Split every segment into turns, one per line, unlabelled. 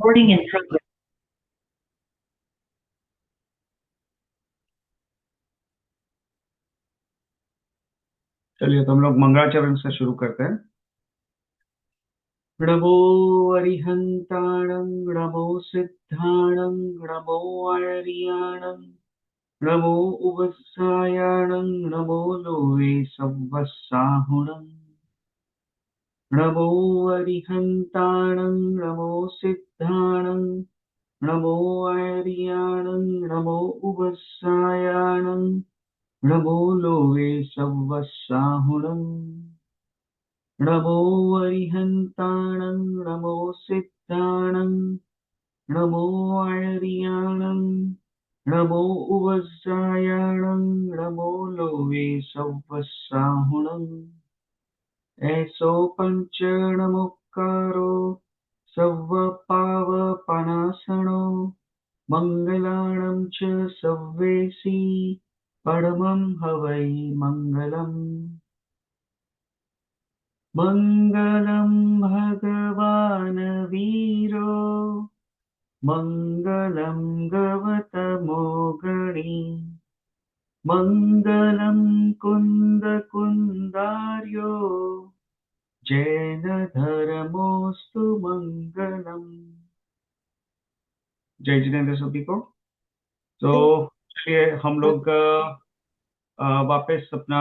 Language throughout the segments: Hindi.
Recording in progress.
चलिए तो हम लोग मंगलाचरण से शुरू करते हैं। नमो अरिहंताणं, नमो सिद्धाणं, नमो आर्याणं, नमो उवत्सायाणं, नमो लोके सव्वत्साहुणं। नमो अरिहंताणं, नमो सिद्धाणं, नमो आर्याणं, नमो उवत्सायाणं, नमो लोके सव्वत्साहुणं। नमो अरिहन्ताणं, नमो सिद्धाणं, नमो आर्याणं, नमो उवज्रायाणं, नमो लोके सव्वत्साहुणम्। ऐसो पञ्चणमुक्कारो सव्वपावपनाशनो मङ्गलाणं च सव्वेसि परमं हवै मङ्गलम्। मङ्गलं भगवान् वीरो मङ्गलं गवतमो गणी मङ्गलं कुन्दकुन्दार्यो जैनधर्मोऽस्तु मङ्गलम्। जय जिनेन्द्र सभी को। तो चलिए हम लोग वापस अपना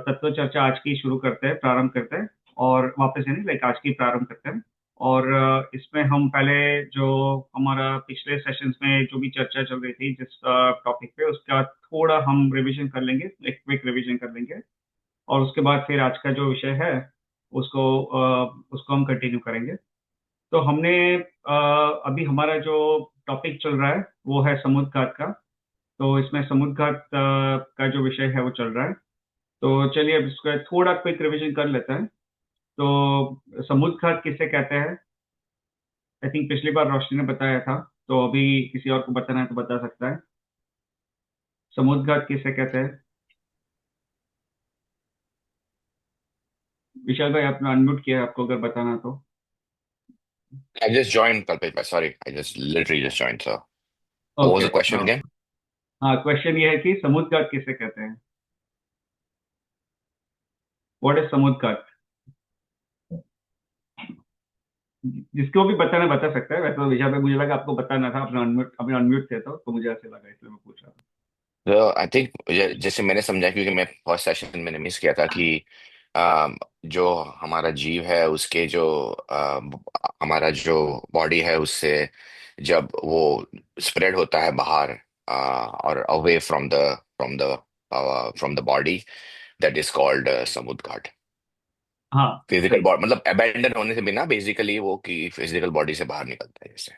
तत्व चर्चा आज की शुरू करते हैं, प्रारंभ करते हैं। और वापस यानी लाइक आज की प्रारंभ करते हैं। और इसमें हम पहले जो हमारा पिछले सेशंस में जो भी चर्चा चल रही थी जिस टॉपिक पे, उसका थोड़ा हम रिवीजन कर लेंगे, एक क्विक रिवीजन कर लेंगे। और उसके बाद फिर आज का जो विषय है उसको हम कंटिन्यू करेंगे। तो हमने अभी हमारा जो टॉपिक चल रहा है वो है समुद्रघात का। तो इसमें समुद्रघात का जो विषय है वो चल रहा है। तो चलिए अब इसका थोड़ा क्विक रिवीजन कर लेते हैं। तो समुद्रघात किसे कहते हैं? आई थिंक पिछली बार रोशनी ने बताया था। तो अभी किसी और को बताना है तो बता सकता है। समुद्रघात किसे कहते हैं? विशाल भाई आपने अनम्यूट किया है, आपको अगर बताना है तो।
I just joined, Kalpit. Sorry, I just literally just joined. So, what was
okay.
the question
हाँ।
again?
हाँ, क्वेश्चन ये है कि समुद्रघात किसे कहते हैं? व्हाट इज समुद्रघात? जिसको भी बताना बता सकता है। वैसे तो विशाल भाई मुझे लगा आपको बताना था, अपने अनम्यूट थे तो मुझे ऐसे लगा, इसलिए मैं पूछ रहा था।
तो आई थिंक जैसे मैंने समझा, क्योंकि मैं फर्स्ट सेशन मैंने मिस किया था कि जो हमारा जीव है उसके जो हमारा जो बॉडी है उससे जब वो स्प्रेड होता है बाहर, और away from the body, that is called समुद्र घाट।
हाँ।
फिजिकल
सही।
बॉडी मतलब अबेंडन होने से बिना बेसिकली वो कि फिजिकल बॉडी से बाहर निकलता है जैसे।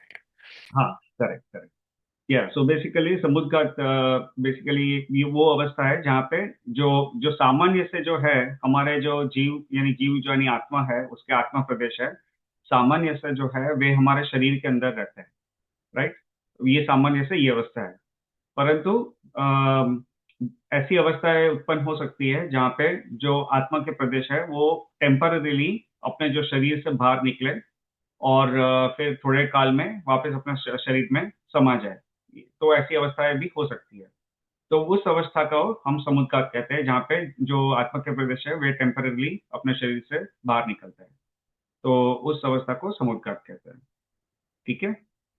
हाँ, करेक्ट करेक्ट। या सो बेसिकली समुद्र का बेसिकली ये वो अवस्था है जहाँ पे जो जो सामान्य से जो है, हमारे जो जीव जो यानी आत्मा है, उसके आत्मा प्रदेश है। सामान्य से जो है वे हमारे शरीर के अंदर रहते हैं। राइट। ये सामान्य से ये अवस्था है। परंतु ऐसी अवस्थाएं उत्पन्न हो सकती है जहाँ पे जो आत्मा के प्रदेश है वो टेम्पररीली अपने जो शरीर से बाहर निकले और फिर थोड़े काल में वापस अपने शरीर में समा जाए। तो ऐसी अवस्थाएं भी हो सकती है। तो उस अवस्था को हम समुद्घात कहते हैं, जहाँ पे जो आत्मा के प्रदेश है वे टेम्पररी अपने शरीर से बाहर निकलते हैं। तो उस अवस्था को समुद्घात कहते हैं। ठीक है।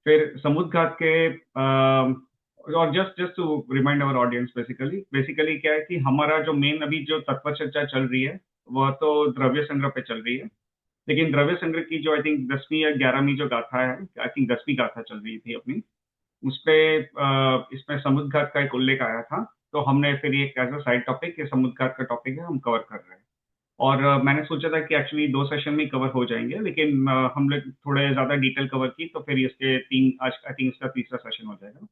फिर समुद्घात के और just just to remind our audience, basically basically क्या है कि हमारा जो मेन अभी जो तत्व चर्चा चल रही है वह तो द्रव्य संग्रह पे चल रही है। लेकिन द्रव्य संग्रह की जो आई थिंक 10वीं या 11वीं जो गाथा है, आई थिंक 10वीं गाथा चल रही थी अपनी, उस पे इसमें समुद्रघात का एक उल्लेख आया था। तो हमने फिर ये एज अ साइड टॉपिक, ये समुद्रघात का टॉपिक है, हम कवर कर रहे हैं। और मैंने सोचा था कि एक्चुअली 2 सेशन में कवर हो जाएंगे, लेकिन हम लोग थोड़े ज्यादा डिटेल कवर की तो फिर इसके तीन, आज आई थिंक इसका तीसरा सेशन हो जाएगा।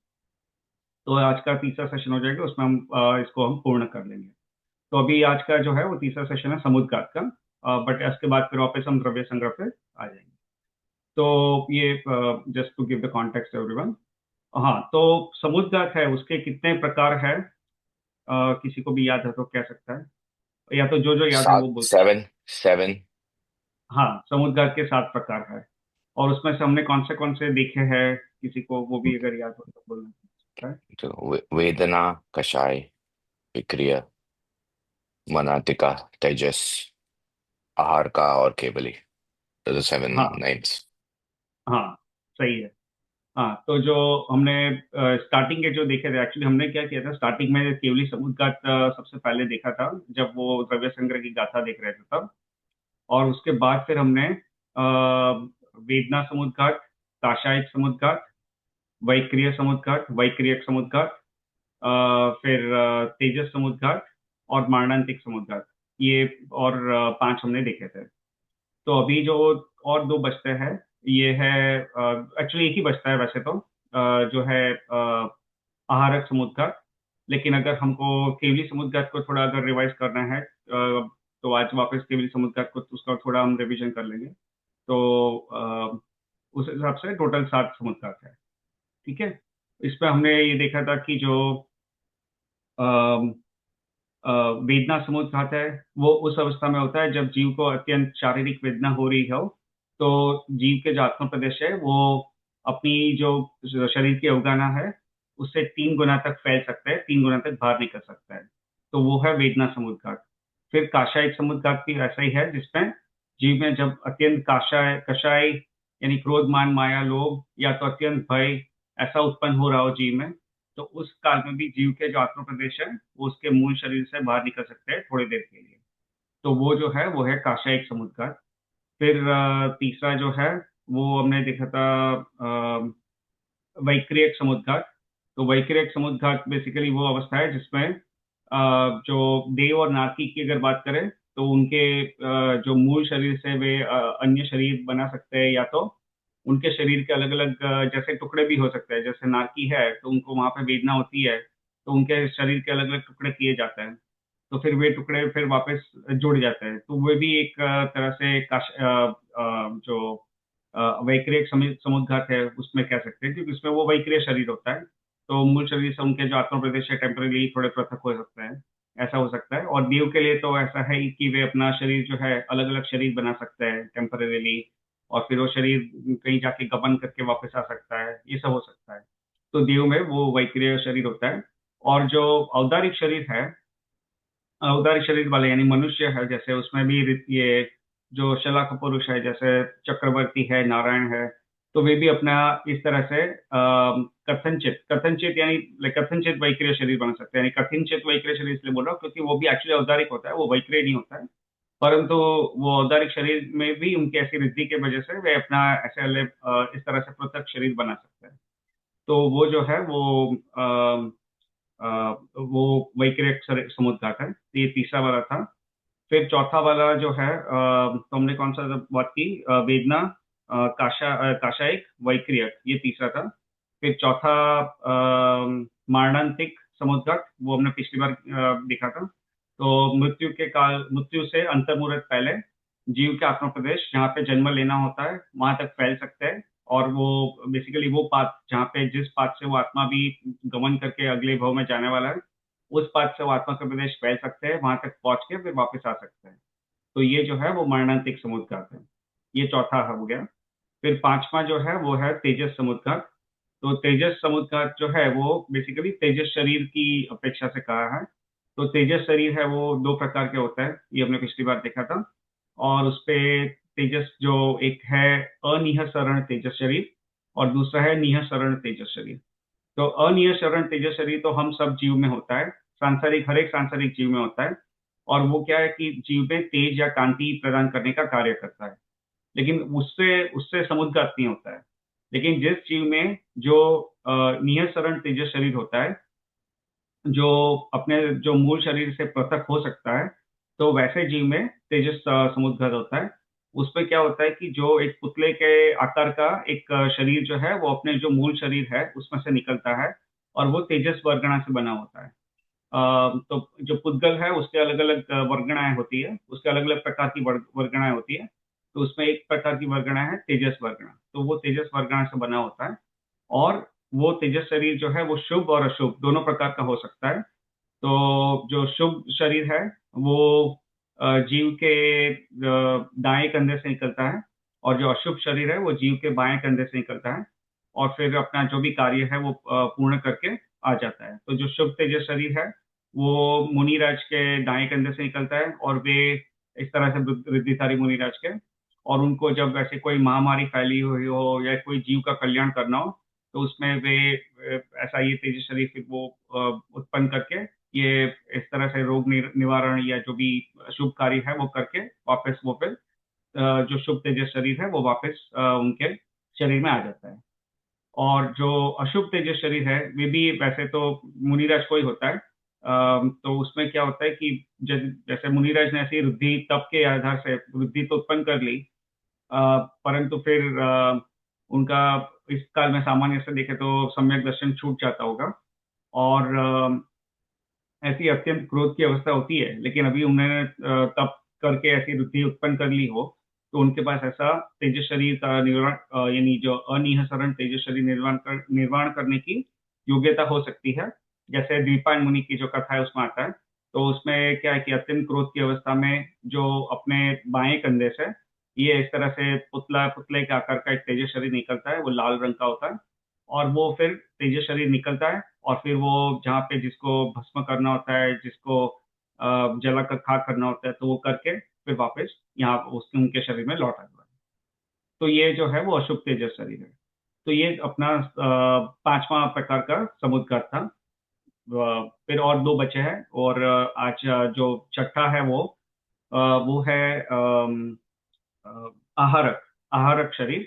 तो आज का तीसरा सेशन हो जाएगा, उसमें हम इसको हम पूर्ण कर लेंगे। तो अभी आज का जो है वो तीसरा सेशन है समुद्रघात का। बट इसके बाद फिर वापस हम द्रव्य संग्रह पे आ जाएंगे। तो ये just to give the context everyone. हाँ, तो समुद्रघात है, उसके कितने प्रकार है? किसी को भी याद है तो कह सकता है, या तो जो जो याद है वो
सात,
बोल सकता
सेवन, सेवन।
है। हाँ, समुद्रघात के 7 प्रकार है। और उसमें से हमने कौन से देखे हैं, किसी को वो भी अगर याद हो तो बोलना सकता है।
तो वेदना, कषाय, विक्रिया, मनातिका, तेजस, आहार का और केवली। तो 7 नाइन्स।
हाँ, सही है। हाँ, तो जो हमने स्टार्टिंग के जो देखे थे, एक्चुअली हमने क्या किया था, स्टार्टिंग में केवली समुद्र घाट सबसे पहले देखा था, जब वो द्रव्य संग्रह की गाथा देख रहे थे तब। और उसके बाद फिर हमने वेदना समुद्र घाट, काशायक समुद्र घाट, वैक्रिय समुद्र घाट, वैक्रियक समुद्र घाट, फिर तेजस समुद्र घाट और मारणांतिक समुद्र घाट, ये और 5 हमने देखे थे। तो अभी जो और 2 बचते हैं, ये है, एक्चुअली एक ही बचता है वैसे तो, जो है आहारक समुद्र घाट। लेकिन अगर हमको केवली समुद्र घाट को थोड़ा अगर रिवाइज करना है, तो आज वापस केवली समुद्र घाट को उसका थोड़ा हम रिवीजन कर लेंगे। तो उस हिसाब से टोटल 7 समुद्र घाट है। ठीक है। इसमें हमने ये देखा था कि जो अ, अ, वेदना समुद्र घात है, वो उस अवस्था में होता है जब जीव को अत्यंत शारीरिक वेदना हो रही हो। तो जीव के जो आत्म प्रदेश है वो अपनी जो शरीर की अवगाहना है उससे 3 गुना तक फैल सकता है, 3 गुना तक बाहर निकल सकता है। तो वो है वेदना समुद्र घात। फिर काशायिक समुद्र घात भी ऐसा ही है, जिसमें जीव में जब अत्यंत काशाय कषाय यानी क्रोध मान माया लोभ या तो अत्यंत भय ऐसा उत्पन्न हो रहा हो जीव में, तो उस काल में भी जीव के जो आत्म प्रदेश है वो उसके मूल शरीर से बाहर निकल सकते हैं थोड़ी देर के लिए। तो वो जो है वो है काशायिक समुद्र घाट। फिर तीसरा जो है वो हमने देखा था वैक्रियक समुद्र घाट। तो वैक्रियक समुद्र घाट बेसिकली वो अवस्था है जिसमें जो देव और नारकी की अगर बात करें तो उनके जो मूल शरीर से वे अन्य शरीर बना सकते हैं, या तो उनके शरीर के अलग अलग जैसे टुकड़े भी हो सकते हैं। जैसे नारकी है तो उनको वहां पे वेदना होती है, तो उनके शरीर के अलग अलग टुकड़े किए जाते हैं। तो फिर वे टुकड़े फिर वापस जुड़ जाते हैं, तो वे भी एक तरह से जो वैक्रियक समुद्र घाट है उसमें कह सकते हैं, क्योंकि उसमें वो वैक्रिय शरीर होता है। तो मूल शरीर से उनके जो आत्म प्रदेश है टेम्पररी थोड़े पृथक हो सकते हैं, ऐसा हो सकता है। और देव के लिए तो ऐसा है ही कि वे अपना शरीर जो है अलग अलग शरीर बना सकते हैं टेम्पररीली, और फिर वो शरीर कहीं जाके गबन करके वापस आ सकता है, ये सब हो सकता है। तो देव में वो वैक्रिय शरीर होता है। और जो औदारिक शरीर है, औदारिक शरीर वाले यानी मनुष्य है, जैसे उसमें भी ये जो शलाका पुरुष है, जैसे चक्रवर्ती है, नारायण है, तो वे भी अपना इस तरह से कथनचित कथनचित यानी कथनचित वैक्रिय शरीर बना सकते हैं। यानी कथनचित वैक्रिय शरीर इसलिए बोल रहा हूँ क्योंकि वो भी एक्चुअली औदारिक होता है, वो वैक्रिय नहीं होता है। परंतु वो औदारिक शरीर में भी उनकी ऐसी रिद्धि की वजह से वे अपना ऐसे इस तरह से पृथक शरीर बना सकते हैं। तो वो जो है वो वैक्रिक समुद्र घाट है। तो ये तीसरा वाला था। फिर चौथा वाला जो है, तो हमने कौन सा बात की, वेदना, काशायिक, वैक्रियक, ये तीसरा था। फिर चौथा मारणांतिक समुद्र घाट, वो हमने पिछली बार देखा था। तो मृत्यु से अंतर्मुहूर्त पहले जीव के आत्म प्रदेश जहाँ पे जन्म लेना होता है वहां तक फैल सकते हैं। और वो बेसिकली वो पाथ जहाँ पे जिस पाथ से वो आत्मा भी गमन करके अगले भव में जाने वाला है, उस पाथ से वो आत्मा का प्रदेश फैल सकते हैं, वहां तक पहुंच के फिर वापस आ सकते हैं। तो ये जो है वो मरणांतिक समुद्र घाट है। ये चौथा हो गया। फिर पांचवा जो है वो है तेजस समुद्र घाट। तो तेजस समुद्र घाट जो है वो बेसिकली तेजस शरीर की अपेक्षा से कहा है। तो तेजस शरीर है वो 2 प्रकार के होता है, ये हमने पिछली बार देखा था। और उसपे तेजस जो एक है अनिहसरण तेजस शरीर, और दूसरा है निहसरण तेजस शरीर। तो अनियशरण तेजस शरीर तो हम सब जीव में होता है, सांसारिक हर एक सांसारिक जीव में होता है। और वो क्या है कि जीव में तेज या कांति प्रदान करने का कार्य करता है। लेकिन उससे उससे समुद्घात नहीं होता है। लेकिन जिस जीव में जो नियसरण तेजस शरीर होता है, जो अपने जो मूल शरीर से पृथक हो सकता है, तो वैसे जीव में तेजस समुद्घात होता है। उसमें क्या होता है कि जो एक पुतले के आकार का एक शरीर जो है वो अपने जो मूल शरीर है उसमें से निकलता है, और वो तेजस वर्गणा से बना होता है। तो जो पुद्गल है उसके अलग अलग वर्गणाएं होती है, उसके अलग अलग प्रकार की वर्गणाएं होती है। तो उसमें एक प्रकार की वर्गणा है तेजस वर्गणा, तो वो तेजस वर्गणा से बना होता है। और वो तेजस शरीर जो है वो शुभ और अशुभ दोनों प्रकार का हो सकता है। तो जो शुभ शरीर है वो जीव के दाएं कंधे से निकलता है, और जो अशुभ शरीर है वो जीव के बाएं कंधे से निकलता है, और फिर अपना जो भी कार्य है वो पूर्ण करके आ जाता है। तो जो शुभ तेजस शरीर है वो मुनिराज के दाएं कंधे से निकलता है, और वे इस तरह से वृद्धिधारी मुनिराज के, और उनको जब ऐसे कोई महामारी फैली हुई हो या कोई जीव का कल्याण करना हो, तो उसमें वे ऐसा ये तेज शरीर फिर वो उत्पन्न करके ये इस तरह से रोग निवारण या जो भी शुभ कार्य है वो करके वापस वो फिर जो शुभ तेजस शरीर है वो वापस उनके शरीर में आ जाता है। और जो अशुभ तेजस शरीर है वे भी वैसे तो मुनिराज को ही होता है। तो उसमें क्या होता है कि जैसे मुनिराज ने ऐसी रुद्धि तप के आधार से रुद्धि तो उत्पन्न कर ली, परंतु फिर उनका इस काल में सामान्य से देखे तो सम्यक दर्शन छूट जाता होगा, और ऐसी अत्यंत क्रोध की अवस्था होती है। लेकिन अभी उन्होंने तप करके ऐसी रुद्धि उत्पन्न कर ली हो, तो उनके पास ऐसा तेजस शरीर का निर्माण यानी जो अनिहसरण तेजस शरीर निर्माण करने की योग्यता हो सकती है। जैसे द्वीपायन मुनि की जो कथा है उसमें आता है। तो उसमें क्या है कि अत्यंत क्रोध की अवस्था में जो अपने बाएं कंधे से ये इस तरह से पुतले के आकार का एक तेजस शरीर निकलता है, वो लाल रंग का होता है, और वो फिर तेजस शरीर निकलता है, और फिर वो जहाँ पे जिसको भस्म करना होता है, जिसको जला कर खाक करना होता है, तो वो करके फिर वापस यहाँ उसके उनके शरीर में लौट आता है। तो ये जो है वो अशुभ तेजस शरीर है। तो ये अपना पांचवा प्रकार का समुद्घात था। फिर और दो बचे हैं, और आज जो छठा है वो है अ, आहारक आहारक शरीर।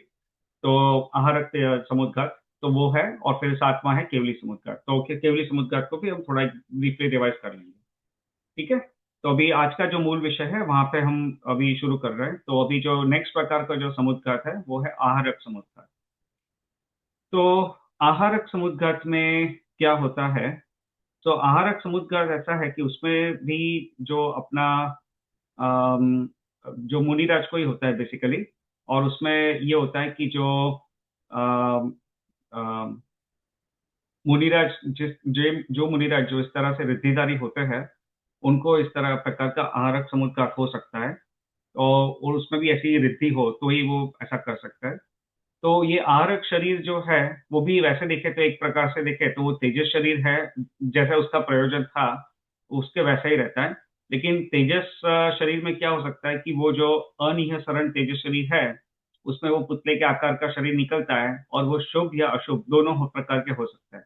तो आहारक समुद्घात तो वो है, और फिर सातवां है केवली समुद्घात। तो केवली समुद्घात को भी हम थोड़ा ब्रीफली रिवाइज कर लेंगे। ठीक है। तो अभी आज का जो मूल विषय है वहां पे हम अभी शुरू कर रहे हैं। तो अभी जो नेक्स्ट प्रकार का जो समुद्घात है वो है आहारक समुद्घात। तो आहारक समुद्घात में क्या होता है? तो आहारक समुद्घात ऐसा है कि उसमें भी जो अपना अम, जो मुनिराज को ही होता है बेसिकली। और उसमें ये होता है कि जो अम, अम, मुनिराज जो मुनिराज जो इस तरह से रिद्धिधारी होते हैं, उनको इस तरह प्रकार का आहारक समुद्घात हो सकता है। और उसमें भी ऐसी रिद्धि हो तो ही वो ऐसा कर सकता है। तो ये आहारक शरीर जो है वो भी वैसे देखे तो एक प्रकार से देखे तो वो तेजस शरीर है, जैसा उसका प्रयोजन था उसके वैसा ही रहता है। लेकिन तेजस शरीर में क्या हो सकता है कि वो जो अनिहसरण तेजस शरीर है उसमें वो पुतले के आकार का शरीर निकलता है, और वो शुभ या अशुभ दोनों प्रकार के हो सकते हैं।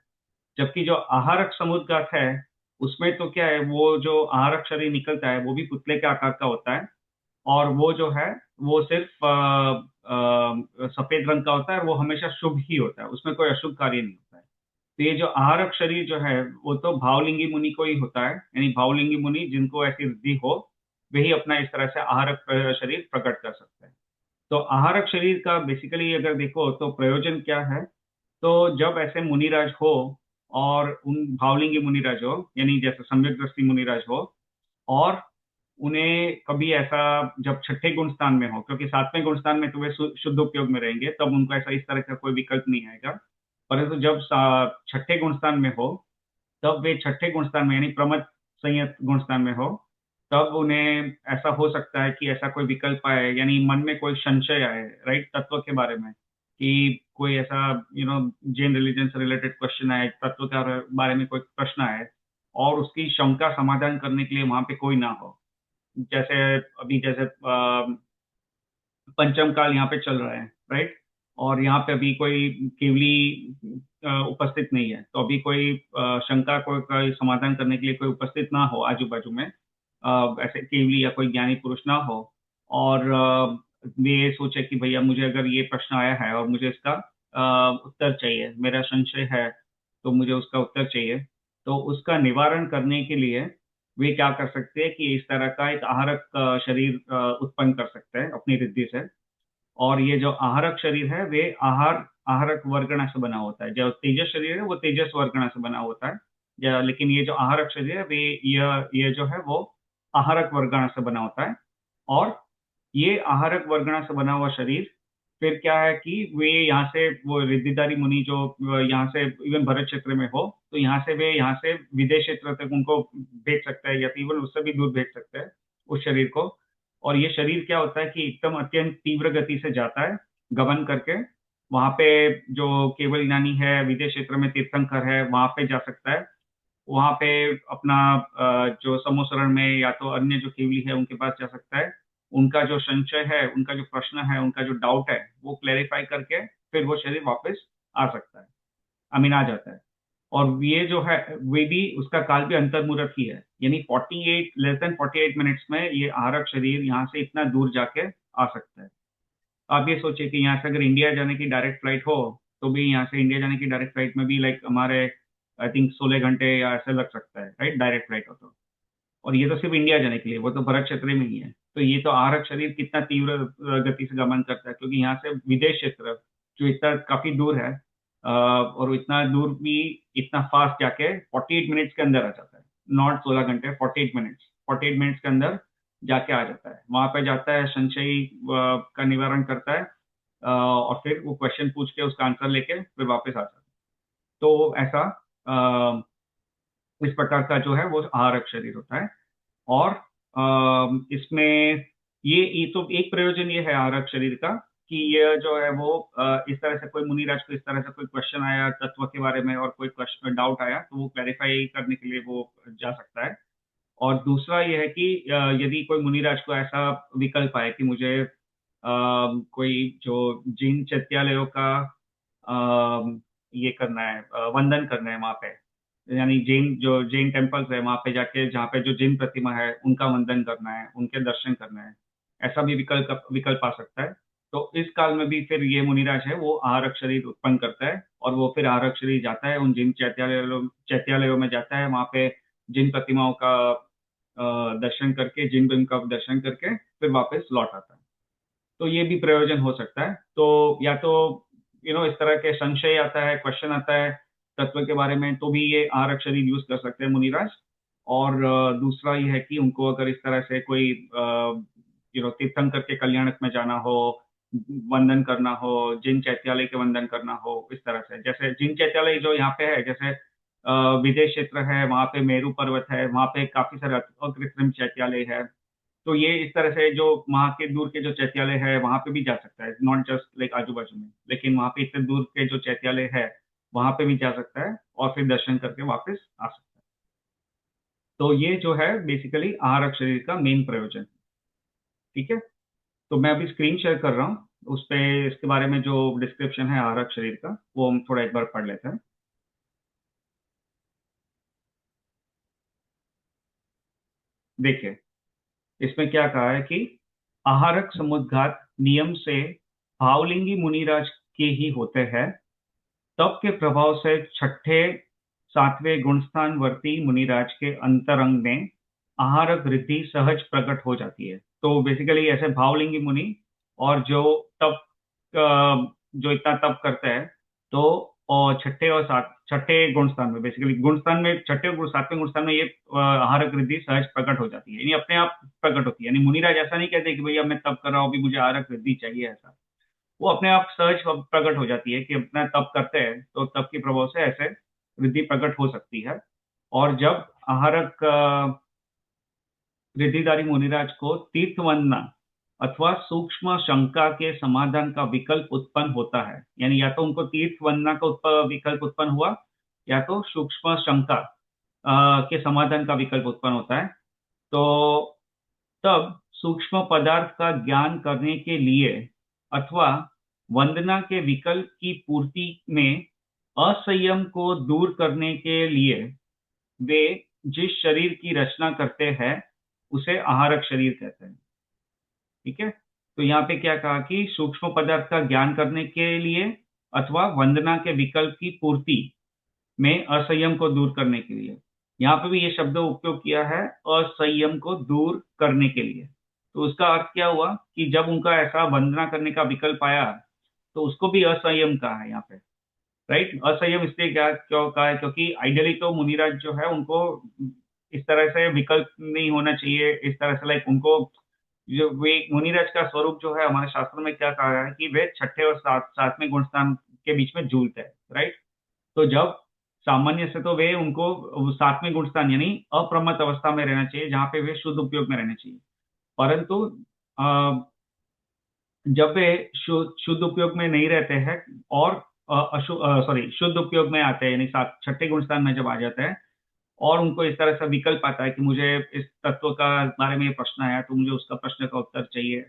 जबकि जो आहारक समुद्घात है उसमें तो क्या है, वो जो आहारक शरीर निकलता है वो भी पुतले के आकार का होता है, और वो जो है वो सिर्फ सफेद रंग का होता है, और वो हमेशा शुभ ही होता है, उसमें कोई अशुभ कार्य नहीं होता है। तो ये जो आहारक शरीर जो है वो तो भावलिंगी मुनि को ही होता है, यानी भावलिंगी मुनि जिनको ऐसी वृद्धि हो वही अपना इस तरह से आहारक शरीर प्रकट कर सकते हैं। तो आहारक शरीर का बेसिकली अगर देखो तो प्रयोजन क्या है? तो जब ऐसे मुनिराज हो, और उन भावलिंगी मुनिराज हो यानी जैसे सम्यक दृष्टि मुनिराज हो, और उन्हें कभी ऐसा जब छठे गुण स्थान में हो, क्योंकि सातवें गुण स्थान में तो वे शुद्ध उपयोग में रहेंगे, तब उनको ऐसा इस तरह का कोई विकल्प नहीं आएगा। परंतु जब छठे गुण स्थान में हो, तब वे छठे गुण स्थान में यानी प्रमथ संयत गुण स्थान में हो, तब उन्हें ऐसा हो सकता है कि ऐसा कोई विकल्प आए, यानी मन में कोई संशय आए राइट तत्व के बारे में, कि कोई ऐसा जैन रिलीजन से रिलेटेड क्वेश्चन आए, तत्व के बारे में कोई प्रश्न आए, और उसकी शंका समाधान करने के लिए वहां पे कोई ना हो। जैसे अभी जैसे पंचम काल यहाँ पे चल रहा है राइट, और यहाँ पे अभी कोई केवली उपस्थित नहीं है, तो अभी कोई शंका को कोई समाधान करने के लिए कोई उपस्थित ना हो आजू बाजू में, ऐसे केवली या कोई ज्ञानी पुरुष ना हो, और वे ये सोचे कि भैया मुझे अगर ये प्रश्न आया है और मुझे इसका उत्तर चाहिए, मेरा संशय है तो मुझे उसका उत्तर चाहिए, तो उसका निवारण करने के लिए वे क्या कर सकते हैं कि इस तरह का एक आहारक शरीर उत्पन्न कर सकते हैं अपनी रिद्धि से। और ये जो आहारक शरीर है वे आहारक वर्गणा से बना होता है। जो तेजस शरीर है वो तेजस वर्गणा से बना होता है, लेकिन ये जो आहारक शरीर है वे ये जो है वो आहारक वर्गणा से बना होता है। और ये आहारक वर्गणा से बना हुआ शरीर फिर क्या है कि वे यहाँ से वो रिद्धिधारी मुनि जो यहाँ से इवन भरत क्षेत्र में हो, तो यहाँ से विदेश क्षेत्र तक उनको भेज सकता है, या फिर इवन उससे भी दूर भेज सकते हैं उस शरीर को। और ये शरीर क्या होता है कि एकदम अत्यंत तीव्र गति से जाता है, गमन करके। वहां पे जो केवल ज्ञानी है, विदेश क्षेत्र में तीर्थंकर है, वहां पे जा सकता है। वहां पे अपना जो समोसरण में या तो अन्य जो केवली है उनके पास जा सकता है। उनका जो संशय है, उनका जो प्रश्न है, उनका जो डाउट है, वो क्लेरिफाई करके फिर वो शरीर वापस आ सकता है, अमीन आ जाता है। और ये जो है, वे भी उसका काल भी अंतर्मुहूर्त ही है, यानी 48 लेस देन 48 मिनट्स में ये आहारक शरीर यहाँ से इतना दूर जाके आ सकता है। आप ये सोचिए कि यहाँ से अगर इंडिया जाने की डायरेक्ट फ्लाइट हो, तो भी यहाँ से इंडिया जाने की डायरेक्ट फ्लाइट में भी लाइक हमारे आई थिंक 16 घंटे या ऐसे लग सकता है, राइट, डायरेक्ट फ्लाइट हो तो। और ये तो सिर्फ इंडिया जाने के लिए, वो तो भरत क्षेत्र में ही है। तो ये तो आहारक शरीर कितना तीव्र गति से गमन करता है, क्योंकि यहाँ से विदेश क्षेत्र जो इतना काफी दूर है, और इतना दूर भी इतना फास्ट जाके 48 मिनट्स के अंदर आ जाता है। नॉट 16 घंटे, 48 मिनट्स, 48 मिनट्स के अंदर जाके आ जाता है। वहां पे जाता है, संशय का निवारण करता है, और फिर वो क्वेश्चन पूछ के उसका आंसर लेके फिर वापस आ जाता है। तो ऐसा इस प्रकार का जो है वो आहारक शरीर होता है। और इसमें ये तो एक प्रयोजन ये है आहारक शरीर का, कि ये जो है वो इस तरह से कोई मुनिराज को इस तरह से कोई क्वेश्चन आया तत्व के बारे में, और कोई क्वेश्चन डाउट आया, तो वो क्लैरिफाई करने के लिए वो जा सकता है। और दूसरा ये है कि यदि कोई मुनिराज को ऐसा विकल्प आए कि मुझे कोई जो जिन चैत्यालयों का ये करना है, वंदन करना है वहां पे, यानी जैन टेम्पल्स है वहां पे जाके, जहाँ पे जो जिन प्रतिमा है उनका वंदन करना है, उनके दर्शन करना है, ऐसा भी विकल्प विकल्प आ सकता है। तो इस काल में भी फिर ये मुनिराज है वो आहारक शरीर उत्पन्न करता है, और वो फिर आहारक शरीर जाता है, उन जिन चैत्यालयों में जाता है, वहां पे जिन प्रतिमाओं का दर्शन करके, जिन बिंब का दर्शन करके फिर वापस लौट आता है। तो ये भी प्रयोजन हो सकता है। तो या तो इस तरह के संशय आता है, क्वेश्चन आता है तत्व के बारे में, तो भी ये आरक शरीर यूज कर सकते हैं मुनिराज। और दूसरा ये है कि उनको अगर इस तरह से कोई तीर्थंकर के कल्याणक में जाना हो, वंदन करना हो, जिन चैत्यालय के वंदन करना हो, इस तरह से, जैसे जिन चैत्यालय जो यहाँ पे है, जैसे विदेश क्षेत्र है, वहां पे मेरू पर्वत है, वहां पे काफी सारे अकृत्रिम चैत्यालय है। तो ये इस तरह से जो वहाँ के दूर के जो चैत्यालय है वहां पे भी जा सकता है, नॉट जस्ट लाइक आजू बाजू में, लेकिन वहां पे इतने दूर के जो चैत्यालय है वहां पे भी जा सकता है, और फिर दर्शन करके वापस आ सकता है। तो ये जो है बेसिकली आहारक शरीर का मेन प्रयोजन है। ठीक है। तो मैं अभी स्क्रीन शेयर कर रहा हूँ, उस पे इसके बारे में जो डिस्क्रिप्शन है आहारक शरीर का, वो हम थोड़ा एक बार पढ़ लेते हैं। देखिए, इसमें क्या कहा है कि आहारक समुद्घात नियम से भावलिंगी मुनिराज के ही होते हैं। तप के प्रभाव से छठे सातवें गुणस्थान वर्ती मुनिराज के अंतरंग में आहारक रिद्धि सहज प्रकट हो जाती है। तो बेसिकली ऐसे भावलिंगी मुनि, और जो तप जो इतना तप करते हैं, तो और छठे और सात छठे गुणस्थान में, बेसिकली गुणस्थान में छठे और सातवें गुणस्थान में ये आहारक रिद्धि सहज प्रकट हो जाती है, यानी अपने आप प्रकट होती है। यानी मुनिराज ऐसा नहीं कहते कि भैया मैं तप कर रहा हूँ, अभी मुझे आहारक रिद्धि चाहिए, ऐसा। वो अपने आप सहज प्रकट हो जाती है कि अपना तप करते हैं तो तप के प्रभाव से ऐसे वृद्धि प्रकट हो सकती है। और जब आहारक रिद्धिधारी मुनिराज को तीर्थ वंदना अथवा सूक्ष्म शंका के समाधान का विकल्प उत्पन्न होता है, यानी या तो उनको तीर्थ वंदना का विकल्प उत्पन्न हुआ, या तो सूक्ष्म शंका के समाधान का विकल्प उत्पन्न होता है। तो तब सूक्ष्म पदार्थ का ज्ञान करने के लिए अथवा वंदना के विकल्प की पूर्ति में असंयम को दूर करने के लिए वे जिस शरीर की रचना करते हैं उसे आहारक शरीर कहते हैं। ठीक है। तो यहाँ पे क्या कहा कि सूक्ष्म पदार्थ का ज्ञान करने के लिए अथवा वंदना के विकल्प की पूर्ति में असंयम को दूर करने के लिए, यहाँ पे भी ये शब्द उपयोग किया है, असंयम को दूर करने के लिए। तो उसका अर्थ क्या हुआ कि जब उनका ऐसा वंदना करने का विकल्प आया, तो उसको भी असंयम कहा है यहाँ पे, राइट। असंयम इसलिए क्या क्यों कहा है, क्योंकि आइडियली तो मुनिराज जो है उनको इस तरह से विकल्प नहीं होना चाहिए, इस तरह से लाइक उनको जो वे मुनिराज का स्वरूप जो है, हमारे शास्त्र में क्या कहा है कि वे छठे और सातवें गुणस्थान के बीच में झूलते हैं, राइट। तो जब सामान्य से तो वे उनको सातवें गुणस्थान यानी अप्रमत्त अवस्था में रहना चाहिए, जहां पे वे शुद्ध उपयोग में रहने चाहिए। परंतु जब वे शुद्ध शुद्ध उपयोग में नहीं रहते हैं और सॉरी शुद्ध उपयोग में आते हैं, यानी सात छठे गुण स्थान में जब आ जाते हैं और उनको इस तरह से विकल्प आता है कि मुझे इस तत्व का बारे में ये प्रश्न आया तो मुझे उसका प्रश्न का उत्तर चाहिए,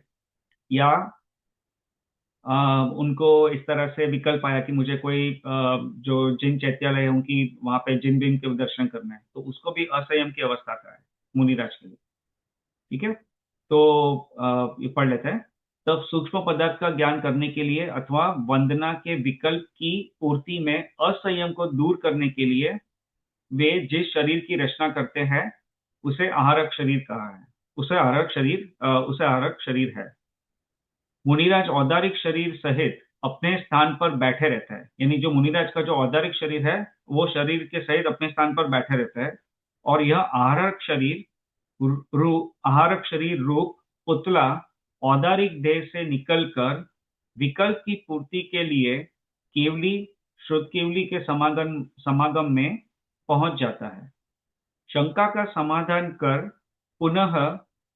या उनको इस तरह से विकल्प आया कि मुझे कोई जो जिन चैत्यालय है उनकी वहां पे जिन बिन के दर्शन करना है, तो उसको भी असंयम की अवस्था का है मुनिराज के लिए। ठीक है, तो ये पढ़ लेते हैं। तब सूक्ष्म पदार्थ का ज्ञान करने के लिए अथवा वंदना के विकल्प की पूर्ति में असंयम को दूर करने के लिए वे जिस शरीर की रचना करते हैं उसे आहारक शरीर कहा है। उसे आहारक शरीर है। मुनिराज औदारिक शरीर सहित अपने स्थान पर बैठे रहता है, यानी जो मुनिराज का जो औदारिक शरीर है वो शरीर के सहित अपने स्थान पर बैठे रहता है। और यह आहारक शरीर रूप पुतला औदारिक देह से निकलकर विकल्प की पूर्ति के लिए केवली शुद्ध केवली के समागम समागम में पहुंच जाता है। शंका का समाधान कर पुनः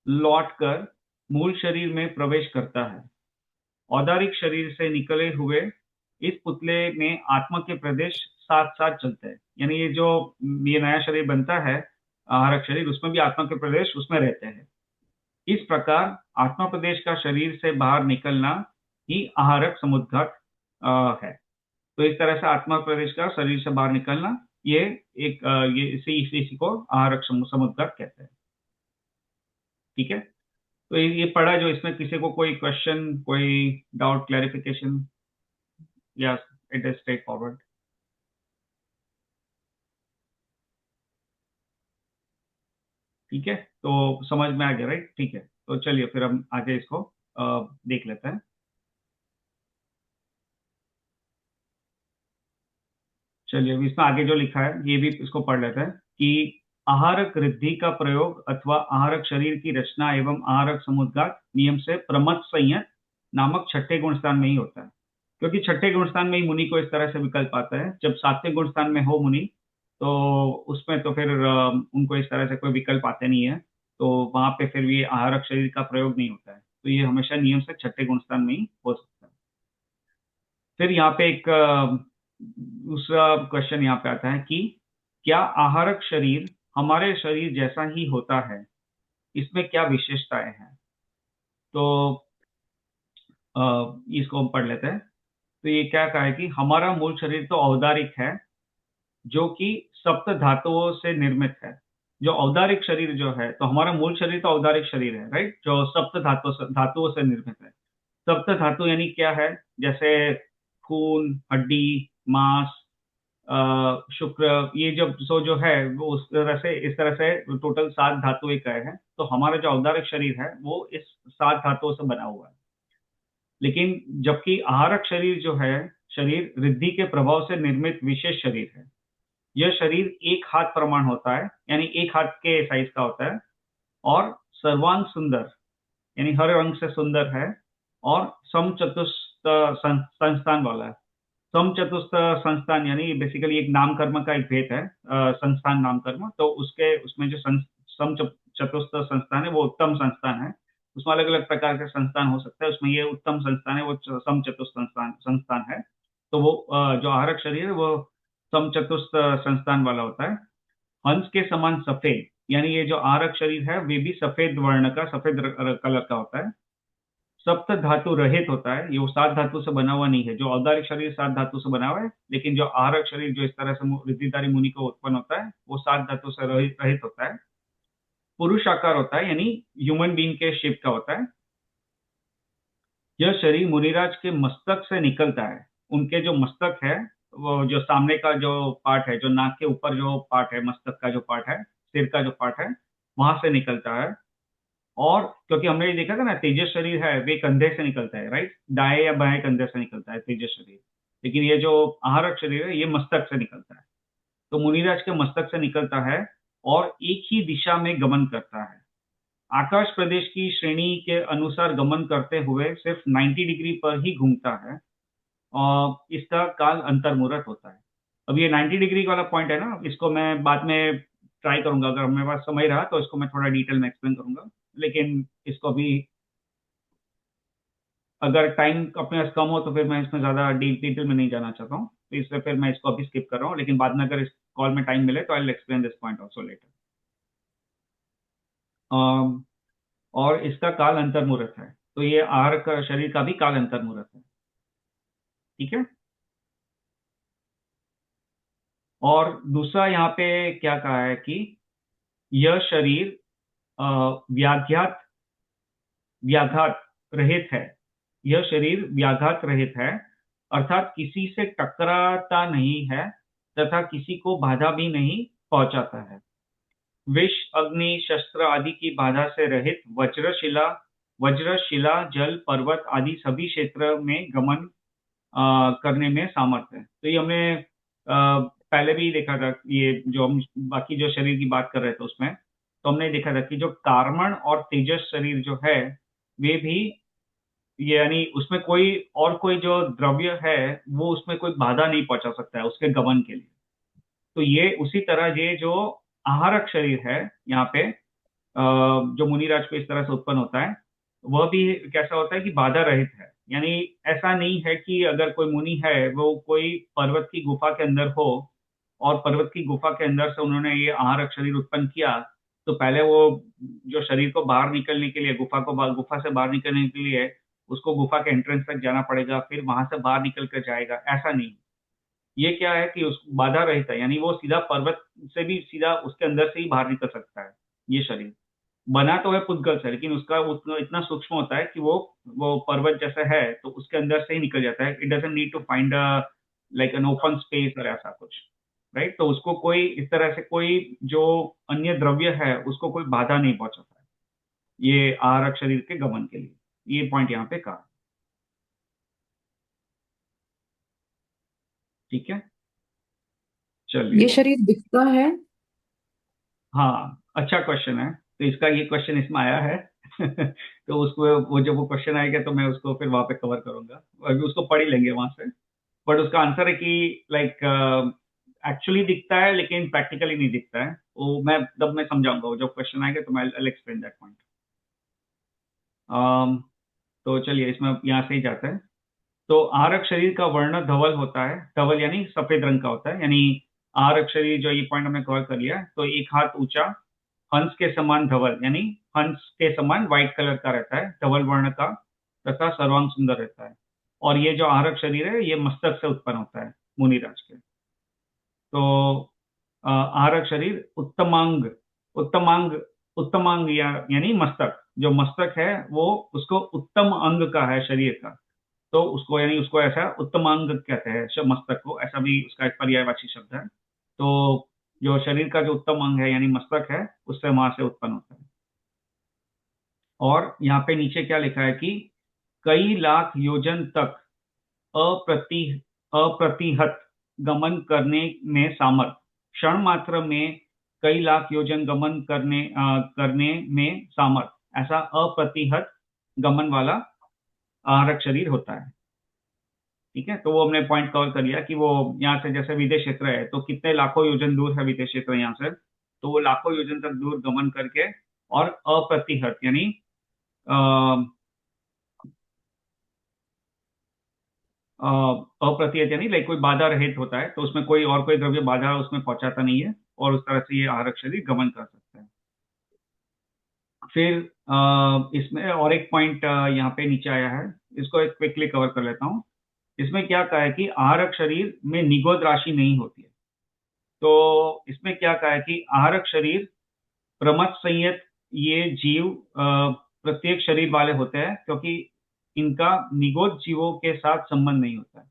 लौटकर मूल शरीर में प्रवेश करता है। औदारिक शरीर से निकले हुए इस पुतले में आत्मा के प्रदेश साथ साथ चलते हैं, यानी ये नया शरीर बनता है आहारक शरीर, उसमें भी आत्मा के प्रदेश उसमें रहते हैं। इस प्रकार आत्मा प्रदेश का शरीर से बाहर निकलना ही आहारक समुद्घात है। तो इस तरह से आत्मा प्रदेश का शरीर से बाहर निकलना, ये एक ये इसी को आहारक समुद्घात कहते हैं। ठीक है, तो ये पढ़ा जो, इसमें किसी को कोई क्वेश्चन, कोई डाउट, क्लैरिफिकेशन, या इट इज स्ट्रेट फॉरवर्ड? ठीक है, तो समझ में आ गया, राइट? ठीक है, तो चलिए फिर हम आगे इसको देख लेते हैं। चलिए अभी इसमें आगे जो लिखा है ये भी इसको पढ़ लेते हैं कि आहारक रिद्धि का प्रयोग अथवा आहारक शरीर की रचना एवं आहारक समुद्घात नियम से प्रमथ संयत नामक छठे गुण स्थान में ही होता है। क्योंकि छठे गुण स्थान में ही मुनि को इस तरह से विकल्प आता है। जब सातवें गुण स्थान में हो मुनि, तो उसमें तो फिर उनको इस तरह से कोई विकल्प आते नहीं है, तो वहां पे फिर ये आहारक शरीर का प्रयोग नहीं होता है। तो ये हमेशा नियम से छठे गुण स्थान में ही हो सकता है। फिर यहाँ पे एक दूसरा क्वेश्चन यहाँ पे आता है कि क्या आहारक शरीर हमारे शरीर जैसा ही होता है, इसमें क्या विशेषताएं हैं? तो इसको हम पढ़ लेते हैं। तो ये क्या कहा है कि हमारा मूल शरीर तो औदारिक है, जो कि सप्त धातुओं से निर्मित है। जो औदारिक शरीर जो है, तो हमारा मूल शरीर तो औदारिक शरीर है, राइट, जो सप्त धातुओं से निर्मित है। सप्त धातु यानी क्या है? जैसे खून, हड्डी, मांस, शुक्र, ये जब जो है वो उस तरह से, इस तरह से टोटल सात धातुएं का है। तो हमारा जो औदारिक शरीर है वो इस सात धातुओं से बना हुआ है। लेकिन जबकि आहारक शरीर जो है, शरीर रिद्धि के प्रभाव से निर्मित विशेष शरीर है। यह शरीर एक हाथ प्रमाण होता है, यानी एक हाथ के साइज का होता है, और सर्वांग सुंदर, यानी हर रंग से सुंदर है, और समचतुष्ट संस्थान वाला है। समचतुष्ट संस्थान यानी बेसिकली एक नाम कर्म का एक भेद है, संस्थान नाम कर्म। तो उसके उसमें जो सम चतुष्ट संस्थान है वो उत्तम संस्थान है। उसमें अलग अलग प्रकार के संस्थान हो सकते हैं, उसमें ये उत्तम संस्थान है, वो सम चतुष्ट संस्थान संस्थान है। तो वो जो आहारक शरीर है वो समचतुष्ट संस्थान वाला होता है। हंस के समान सफेद, यानी ये जो आहारक शरीर है वे भी सफेद वर्ण का, सफेद कलर का होता है। सप्त धातु रहित होता है, ये वो सात धातु से बना हुआ नहीं है। जो औदारिक शरीर सात धातु से बना हुआ है, लेकिन जो आहारक शरीर जो इस तरह से रिद्धिधारी मुनि को उत्पन्न होता है वो सात धातु से रहित रहित होता है। पुरुष आकार होता है, यानी ह्यूमन बीइंग के शेप का होता है। यह शरीर मुनिराज के मस्तक से निकलता है। उनके जो मस्तक है, वो जो सामने का जो पार्ट है, जो नाक के ऊपर जो पार्ट है, मस्तक का जो पार्ट है, सिर का जो पार्ट है, वहां से निकलता है। और क्योंकि हमने ये देखा था ना, तेजस शरीर है वे कंधे से निकलता है, राइट, दाएं या बाएं कंधे से निकलता है तेजस शरीर। लेकिन ये जो आहारक शरीर है ये मस्तक से निकलता है। तो मुनिराज के मस्तक से निकलता है और एक ही दिशा में गमन करता है। आकाश प्रदेश की श्रेणी के अनुसार गमन करते हुए सिर्फ 90 डिग्री पर ही घूमता है, और इसका काल अंतर्मुहूर्त होता है। अब ये 90 डिग्री वाला पॉइंट है ना, इसको मैं बाद में ट्राई करूंगा, अगर मेरे पास समय रहा तो इसको मैं थोड़ा डिटेल में एक्सप्लेन करूंगा, लेकिन इसको अभी अगर टाइम अपने पास कम हो तो फिर मैं इसमें ज्यादा डिटेल में नहीं जाना चाहता हूँ, तो इसलिए फिर मैं इसको अभी स्किप कर रहा हूँ, लेकिन बाद में अगर इस कॉल में टाइम मिले तो I will explain this point also later. और इसका काल अंतर मुहूर्त है, तो ये आहार का शरीर का भी काल अंतर मुहूर्त है। ठीक है। और दूसरा यहाँ पे क्या कहा है कि यह शरीर अ, व्याघात व्याघात रहित है। यह शरीर व्याघात रहित है, अर्थात किसी से टकराता नहीं है तथा किसी को बाधा भी नहीं पहुंचाता है। विष अग्नि शस्त्र आदि की बाधा से रहित वज्र शिला जल पर्वत आदि सभी क्षेत्र में गमन करने में सामर्थ्य है। तो ये हमने पहले भी देखा था, ये जो हम बाकी जो शरीर की बात कर रहे थे उसमें, तो हमने देखा था कि जो कार्बन और तेजस शरीर जो है वे भी, ये यानी उसमें कोई जो द्रव्य है वो उसमें कोई बाधा नहीं पहुंचा सकता है उसके गमन के लिए। तो ये उसी तरह ये जो आहारक शरीर है यहाँ पे, जो मुनिराज को इस तरह से उत्पन्न होता है, वह भी कैसा होता है कि बाधा रहित है। यानी ऐसा नहीं है कि अगर कोई मुनि है वो कोई पर्वत की गुफा के अंदर हो और पर्वत की गुफा के अंदर से उन्होंने ये आहारक शरीर उत्पन्न किया, तो पहले वो जो शरीर को बाहर निकलने के लिए गुफा से बाहर निकलने के लिए उसको गुफा के एंट्रेंस तक जाना पड़ेगा, फिर वहां से बाहर निकल कर जाएगा, ऐसा नहीं। ये क्या है कि उस बाधा रहित है, यानी वो सीधा पर्वत से भी सीधा उसके अंदर से ही बाहर निकल सकता है। ये शरीर बना तो है पुद्गल से, लेकिन उसका उतना इतना सूक्ष्म होता है कि वो पर्वत जैसा है तो उसके अंदर से ही निकल जाता है। It doesn't need to find like an open space और ऐसा कुछ, राइट। तो उसको कोई इस तरह से कोई जो अन्य द्रव्य है उसको कोई बाधा नहीं पहुंचाता है ये आहारक शरीर के गमन के लिए। ये पॉइंट यहाँ पे कहा। ठीक है। चलिए।
ये शरीर दिखता है?
हाँ, अच्छा क्वेश्चन है, तो इसका ये क्वेश्चन इसमें आया है। तो उसको वो जब वो क्वेश्चन आएगा तो मैं उसको फिर वहां पे कवर करूंगा, अभी उसको पढ़ ही लेंगे वहां से। बट उसका आंसर है कि लाइक एक्चुअली दिखता है लेकिन प्रैक्टिकली नहीं दिखता है। वो मैं जब मैं समझाऊंगा, वो जब क्वेश्चन आएगा तो मैं एक्सप्लेन दैट पॉइंट। तो चलिए इसमें यहाँ से ही जाते हैं। तो आरक शरीर का वर्ण धवल होता है, धवल यानी सफेद रंग का होता है, यानी आरक शरीर जो ये पॉइंट हमने कवर कर लिया है, तो एक हाथ ऊंचा, हंस के समान धवल, यानी हंस के समान व्हाइट कलर का रहता है धवल वर्ण का, तथा सर्वांग सुंदर रहता है। और ये जो आरक शरीर है ये मस्तक से उत्पन्न होता है मुनिराज के। तो आरक शरीर उत्तमांग, उत्तमांग उत्तमांग यानी मस्तक, जो मस्तक है वो उसको उत्तम अंग का है शरीर का, तो उसको यानी उसको ऐसा उत्तमांग कहते हैं मस्तक को, ऐसा भी उसका एक पर्यायवाची शब्द है। तो जो शरीर का जो उत्तम अंग है यानी मस्तक है, उससे वहां से उत्पन्न होता है। और यहाँ पे नीचे क्या लिखा है कि कई लाख योजन तक अप्रति अप्रतिहत गमन करने में सामर्थ, क्षण मात्र में कई लाख योजन गमन करने में सामर्थ, ऐसा अप्रतिहत गमन वाला आहारक शरीर होता है। ठीक है। तो वो हमने पॉइंट कवर कर लिया कि वो यहाँ से जैसे विदेश क्षेत्र है तो कितने लाखों योजन दूर है विदेश क्षेत्र यहाँ से, तो वो लाखों योजन तक दूर गमन करके और अप्रतिहत यानी अप्रतिहत यानी लाइक कोई बाधा रहित होता है, तो उसमें कोई द्रव्य बाधा उसमें पहुंचाता नहीं है, और उस तरह से ये आहारक शरीर गमन कर सकता है। फिर इसमें और एक पॉइंट यहाँ पे नीचे आया है, इसको एक क्विकली कवर कर लेता हूँ। इसमें क्या कहा है कि आहारक शरीर में निगोद राशि नहीं होती है। तो इसमें क्या कहा है कि आहारक शरीर प्रमथ संयत ये जीव प्रत्येक शरीर वाले होते हैं, क्योंकि इनका निगोद जीवों के साथ संबंध नहीं होता है।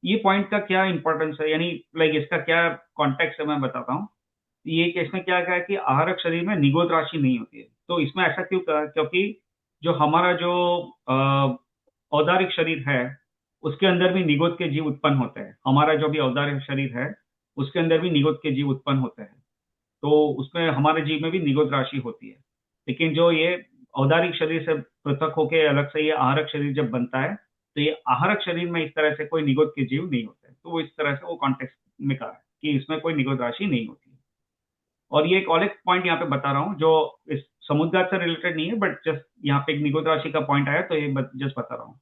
ये पॉइंट का क्या इंपॉर्टेंस है, यानी लाइक इसका क्या कॉन्टेक्स्ट है मैं बताता हूँ। ये कि इसमें क्या कहा है कि आहारक शरीर में निगोद राशि नहीं होती है, तो इसमें ऐसा क्यों कहा, क्योंकि जो हमारा जो औदारिक शरीर है उसके अंदर भी निगोद के जीव उत्पन्न होते हैं। हमारा जो भी औदारिक शरीर है उसके अंदर भी निगोद के जीव उत्पन्न होते हैं, तो उसमें हमारे जीव में भी निगोद राशि होती है। लेकिन जो ये औदारिक शरीर से पृथक होकर अलग से ये आहारक शरीर जब बनता है, तो ये आहारक शरीर में इस तरह से कोई निगोद के जीव नहीं होते, तो वो इस तरह से वो कॉन्टेक्स्ट में कहा है कि इसमें कोई निगोद राशि नहीं होती है। और ये एक और एक पॉइंट यहाँ पे बता रहा हूँ जो इस समुद्र से रिलेटेड नहीं है, बट जस्ट यहाँ पे एक निगोद राशि का पॉइंट आया तो ये जस्ट बता रहा हूँ।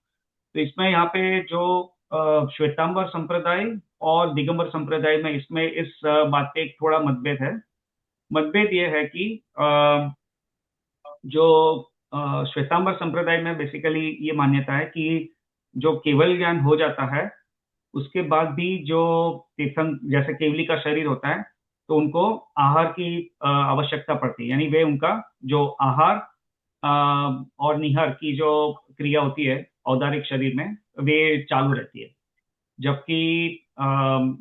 तो इसमें यहाँ पे जो श्वेतांबर संप्रदाय और दिगंबर संप्रदाय में इसमें इस बात पे एक थोड़ा मतभेद है। मतभेद ये है कि जो श्वेतांबर संप्रदाय में बेसिकली ये मान्यता है कि जो केवल ज्ञान हो जाता है उसके बाद भी जो तीर्थंक जैसे केवली का शरीर होता है तो उनको आहार की आवश्यकता पड़ती है, यानी वे उनका जो आहार और निहार की जो क्रिया होती है औदारिक शरीर में वे चालू रहती है। जबकि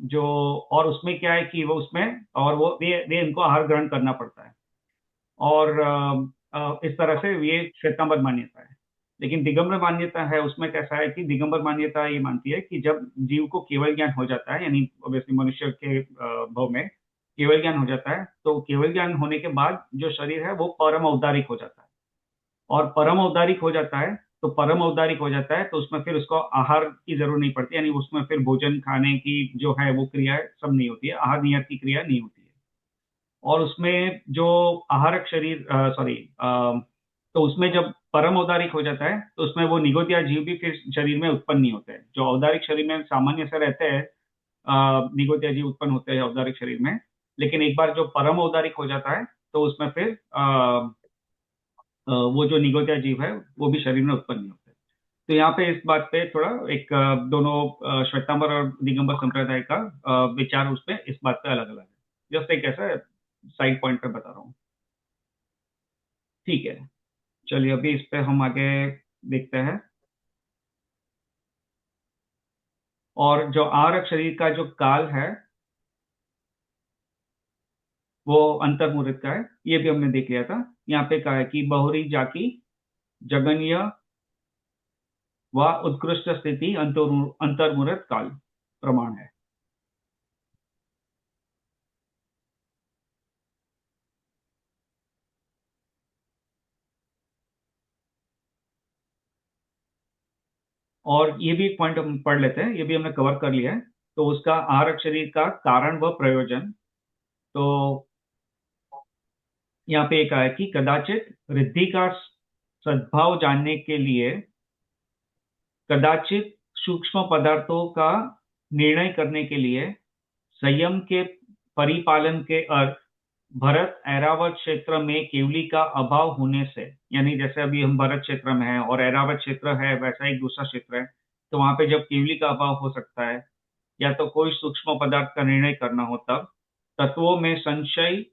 जो और उसमें क्या है कि वो उसमें और वो वे इनको आहार ग्रहण करना पड़ता है। और इस तरह से ये श्वेतांबर मान्यता है। लेकिन दिगंबर मान्यता है उसमें कैसा है कि दिगंबर मान्यता ये मानती है कि जब जीव को केवल ज्ञान हो जाता है, यानी ऑब्वियसली मनुष्य के भाव में केवल ज्ञान हो जाता है, तो केवल ज्ञान होने के बाद जो शरीर है वो परम औदारिक हो जाता है। और परम औदारिक हो जाता है तो परम औदारिक हो जाता है तो उसमें फिर उसको आहार की जरूरत नहीं पड़ती, यानी उसमें फिर भोजन खाने की जो है वो क्रिया सब नहीं होती है, आहार नियत की क्रिया नहीं होती है। और उसमें जो आहारक शरीर सॉरी तो उसमें जब परम औदारिक हो जाता है तो उसमें वो निगोदिया जीव भी फिर शरीर में उत्पन्न नहीं होते हैं। जो औदारिक शरीर में सामान्य से रहते हैं निगोदिया जीव उत्पन्न होते हैं औदारिक शरीर में। लेकिन एक बार जो परम औदारिक हो जाता है तो उसमें फिर वो जो निगोदिया जीव है वो भी शरीर में उत्पन्न नहीं होते। तो यहाँ पे इस बात पे थोड़ा एक दोनों श्वेतांबर और दिगंबर संप्रदाय का विचार उस पे इस बात पे अलग अलग है। जस्ट एक ऐसा साइड पॉइंट पे बता रहा हूँ। ठीक है, चलिए अभी इस पे हम आगे देखते हैं। और जो आरक शरीर का जो काल है वो अंतर्मुहूर्त का है, ये भी हमने देख लिया था। यहाँ पे कहा है कि बहुरी जाकी जगन्य व उत्कृष्ट स्थिति अंतर्मुहूर्त काल प्रमाण है। और ये भी एक पॉइंट हम पढ़ लेते हैं, ये भी हमने कवर कर लिया है। तो उसका आरक शरीर का कारण व प्रयोजन। तो यहाँ पे एक है कि कदाचित रिद्धि का सद्भाव जानने के लिए, कदाचित सूक्ष्म पदार्थों का निर्णय करने के लिए, संयम के परिपालन के अर्थ, भरत ऐरावत क्षेत्र में केवली का अभाव होने से, यानी जैसे अभी हम भरत क्षेत्र में हैं और ऐरावत क्षेत्र है वैसा एक दूसरा क्षेत्र है, तो वहां पे जब केवली का अभाव हो सकता है या तो कोई सूक्ष्म पदार्थ का निर्णय करना हो तब, तत्वों में संशय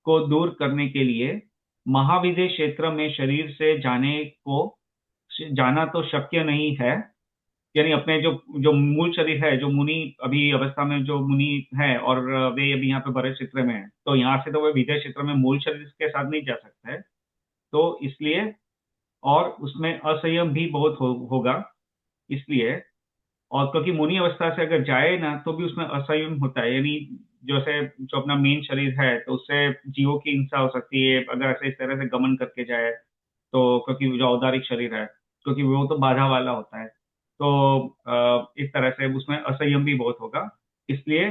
को दूर करने के लिए, महाविद्य क्षेत्र में शरीर से जाने को जाना तो शक्य नहीं है। यानी अपने जो जो मूल शरीर है, जो मुनि अभी अवस्था में जो मुनि है और वे अभी यहाँ पे भरत क्षेत्र में है, तो यहाँ से तो वे विदेश क्षेत्र में मूल शरीर के साथ नहीं जा सकते हैं। तो इसलिए और उसमें असंयम भी बहुत होगा इसलिए। और क्योंकि मुनि अवस्था से अगर जाए ना तो भी उसमें असंयम होता है, यानी जैसे जो अपना मेन शरीर है तो उससे जीवों की हिंसा हो सकती है अगर ऐसे इस तरह से गमन करके जाए। तो क्योंकि जो औदारिक शरीर है, क्योंकि वो तो बाधा वाला होता है, तो इस तरह से उसमें असंयम भी बहुत होगा। इसलिए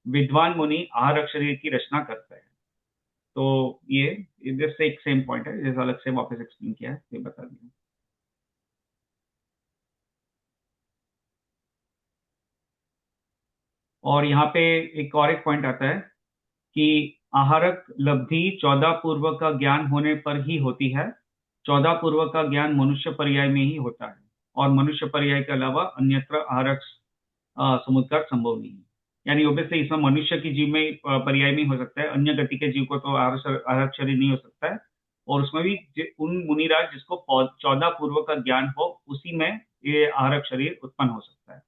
विद्वान मुनि आहारक शरीर की रचना करते हैं। तो ये जैसे एक सेम पॉइंट है, जैसा अलग से वापस एक्सप्लेन किया है ये बता दिया। और यहाँ पे एक पॉइंट आता है कि आहारक लब्धि 14 पूर्व का ज्ञान होने पर ही होती है। 14 पूर्व का ज्ञान मनुष्य पर्याय में ही होता है और मनुष्य पर्याय के अलावा अन्यत्र आहारक समुद्र संभव नहीं है। यानी ओब्वियसली इसमें मनुष्य की जीव में पर्याय में हो सकता है, अन्य गति के जीव को तो आहारक शरीर नहीं हो सकता है। और उसमें भी उन मुनिराज जिसको 14 पूर्व का ज्ञान हो उसी में ये आहारक शरीर उत्पन्न हो सकता है।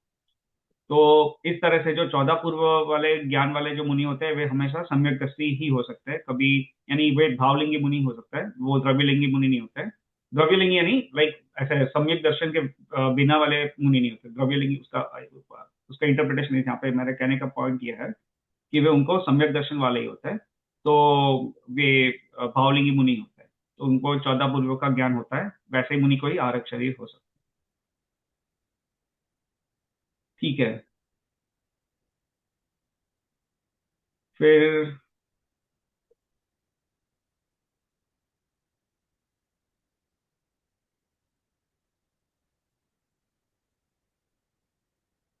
तो इस तरह से जो 14 पूर्व वाले ज्ञान वाले जो मुनि होते हैं वे हमेशा सम्यक दृष्टि ही हो सकते हैं कभी, यानी वे भावलिंगी मुनि हो सकता है, वो द्रव्यलिंगी मुनि नहीं होते हैं। द्रव्यलिंगी यानी लाइक ऐसे सम्यक दर्शन के बिना वाले मुनि नहीं होते द्रव्यलिंगी, उसका उसका इंटरप्रिटेशन यहाँ पे मेरे कहने का पॉइंट ये है कि वे उनको सम्यक दर्शन वाले ही होते हैं। तो वे भावलिंगी मुनि होते हैं, तो उनको 14 पूर्व का ज्ञान होता है, वैसे ही मुनि को ही आरक शरीर हो सकता है। ठीक है, फिर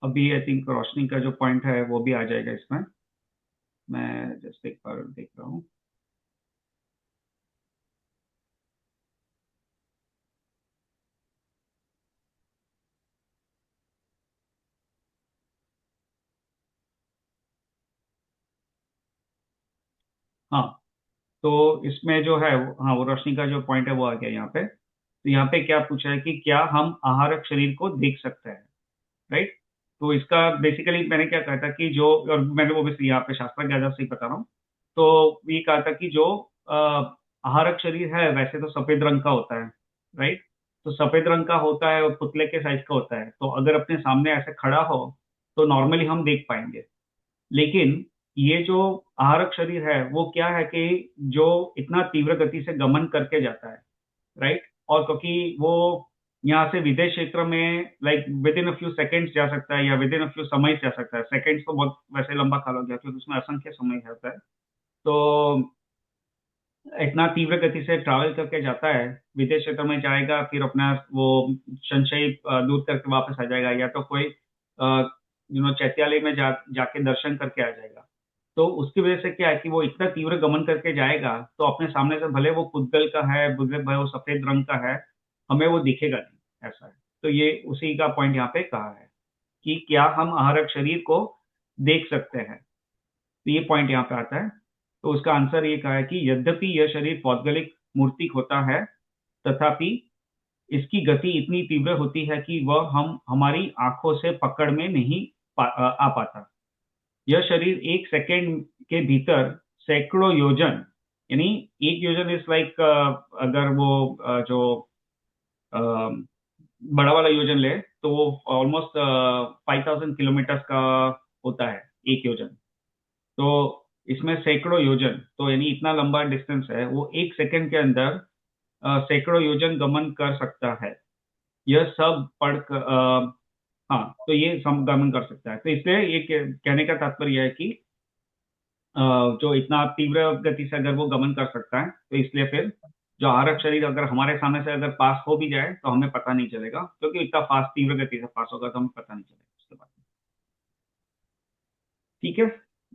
अभी आई थिंक रोशनी का जो पॉइंट है वो भी आ जाएगा इसमें। मैं जस्ट एक बार देख रहा हूँ। हाँ, तो इसमें जो है हाँ, वो रोशनी का जो पॉइंट है वो आ गया यहाँ पे। तो यहाँ पे क्या पूछा है कि क्या हम आहारक शरीर को देख सकते हैं, राइट। तो इसका बेसिकली मैंने क्या कहा था कि जो, और मैंने वो भी यहाँ पे शास्त्र के आधार से ही बता रहा हूँ। तो ये कहा था कि जो आहारक शरीर है वैसे तो सफेद रंग का होता है, राइट। तो सफेद रंग का होता है और पुतले के साइज का होता है, तो अगर अपने सामने ऐसे खड़ा हो तो नॉर्मली हम देख पाएंगे। लेकिन ये जो आहारक शरीर है वो क्या है कि जो इतना तीव्र गति से गमन करके जाता है, राइट। और क्योंकि वो यहाँ से विदेश क्षेत्र में like with in a few seconds जा सकता है या विद इन अ फ्यू समय जा सकता है। सेकेंड्स तो बहुत वैसे लंबा काल हो गया क्योंकि उसमें असंख्य समय होता है। तो इतना तीव्र गति से ट्रैवल करके जाता है, विदेश क्षेत्र में जाएगा, फिर अपना वो संशय दूर करके वापस आ जाएगा, या तो कोई चैत्यालय में जाके दर्शन करके आ जाएगा। तो उसकी वजह से क्या है कि वो इतना तीव्र गमन करके जाएगा तो अपने सामने से भले वो पुद्गल का है, भले भले वो सफेद रंग का है, हमें वो दिखेगा नहीं, ऐसा है। तो ये उसी का पॉइंट यहाँ पे कहा है कि क्या हम आहारक शरीर को देख सकते हैं। तो ये पॉइंट यहाँ पे आता है। तो उसका आंसर ये कहा है कि यद्यपि यह शरीर पौद्गलिक मूर्तिक होता है, तथापि इसकी गति इतनी तीव्र होती है कि वह हम हमारी आंखों से पकड़ में नहीं आ पाता। यह शरीर एक सेकेंड के भीतर सैकड़ों योजन, यानी एक योजन इज लाइक, अगर वो जो अ, बड़ा वाला योजन ले तो वो ऑलमोस्ट 5,000 किलोमीटर का होता है एक योजन। तो इसमें सैकड़ों योजन, तो यानी इतना लंबा डिस्टेंस है, वो एक सेकंड के अंदर सैकड़ों योजन गमन कर सकता है। यह सब हाँ, तो ये सब गमन कर सकता है। तो इसलिए ये कहने का तात्पर्य है कि अ, जो इतना तीव्र गति से अगर वो गमन कर सकता है, तो इसलिए फिर जो आरक शरीर अगर हमारे सामने से अगर पास हो भी जाए तो हमें पता नहीं चलेगा, क्योंकि इतना फास्ट तीव्र गति से पास होगा तो हमें पता नहीं चलेगा उसके बाद। ठीक है।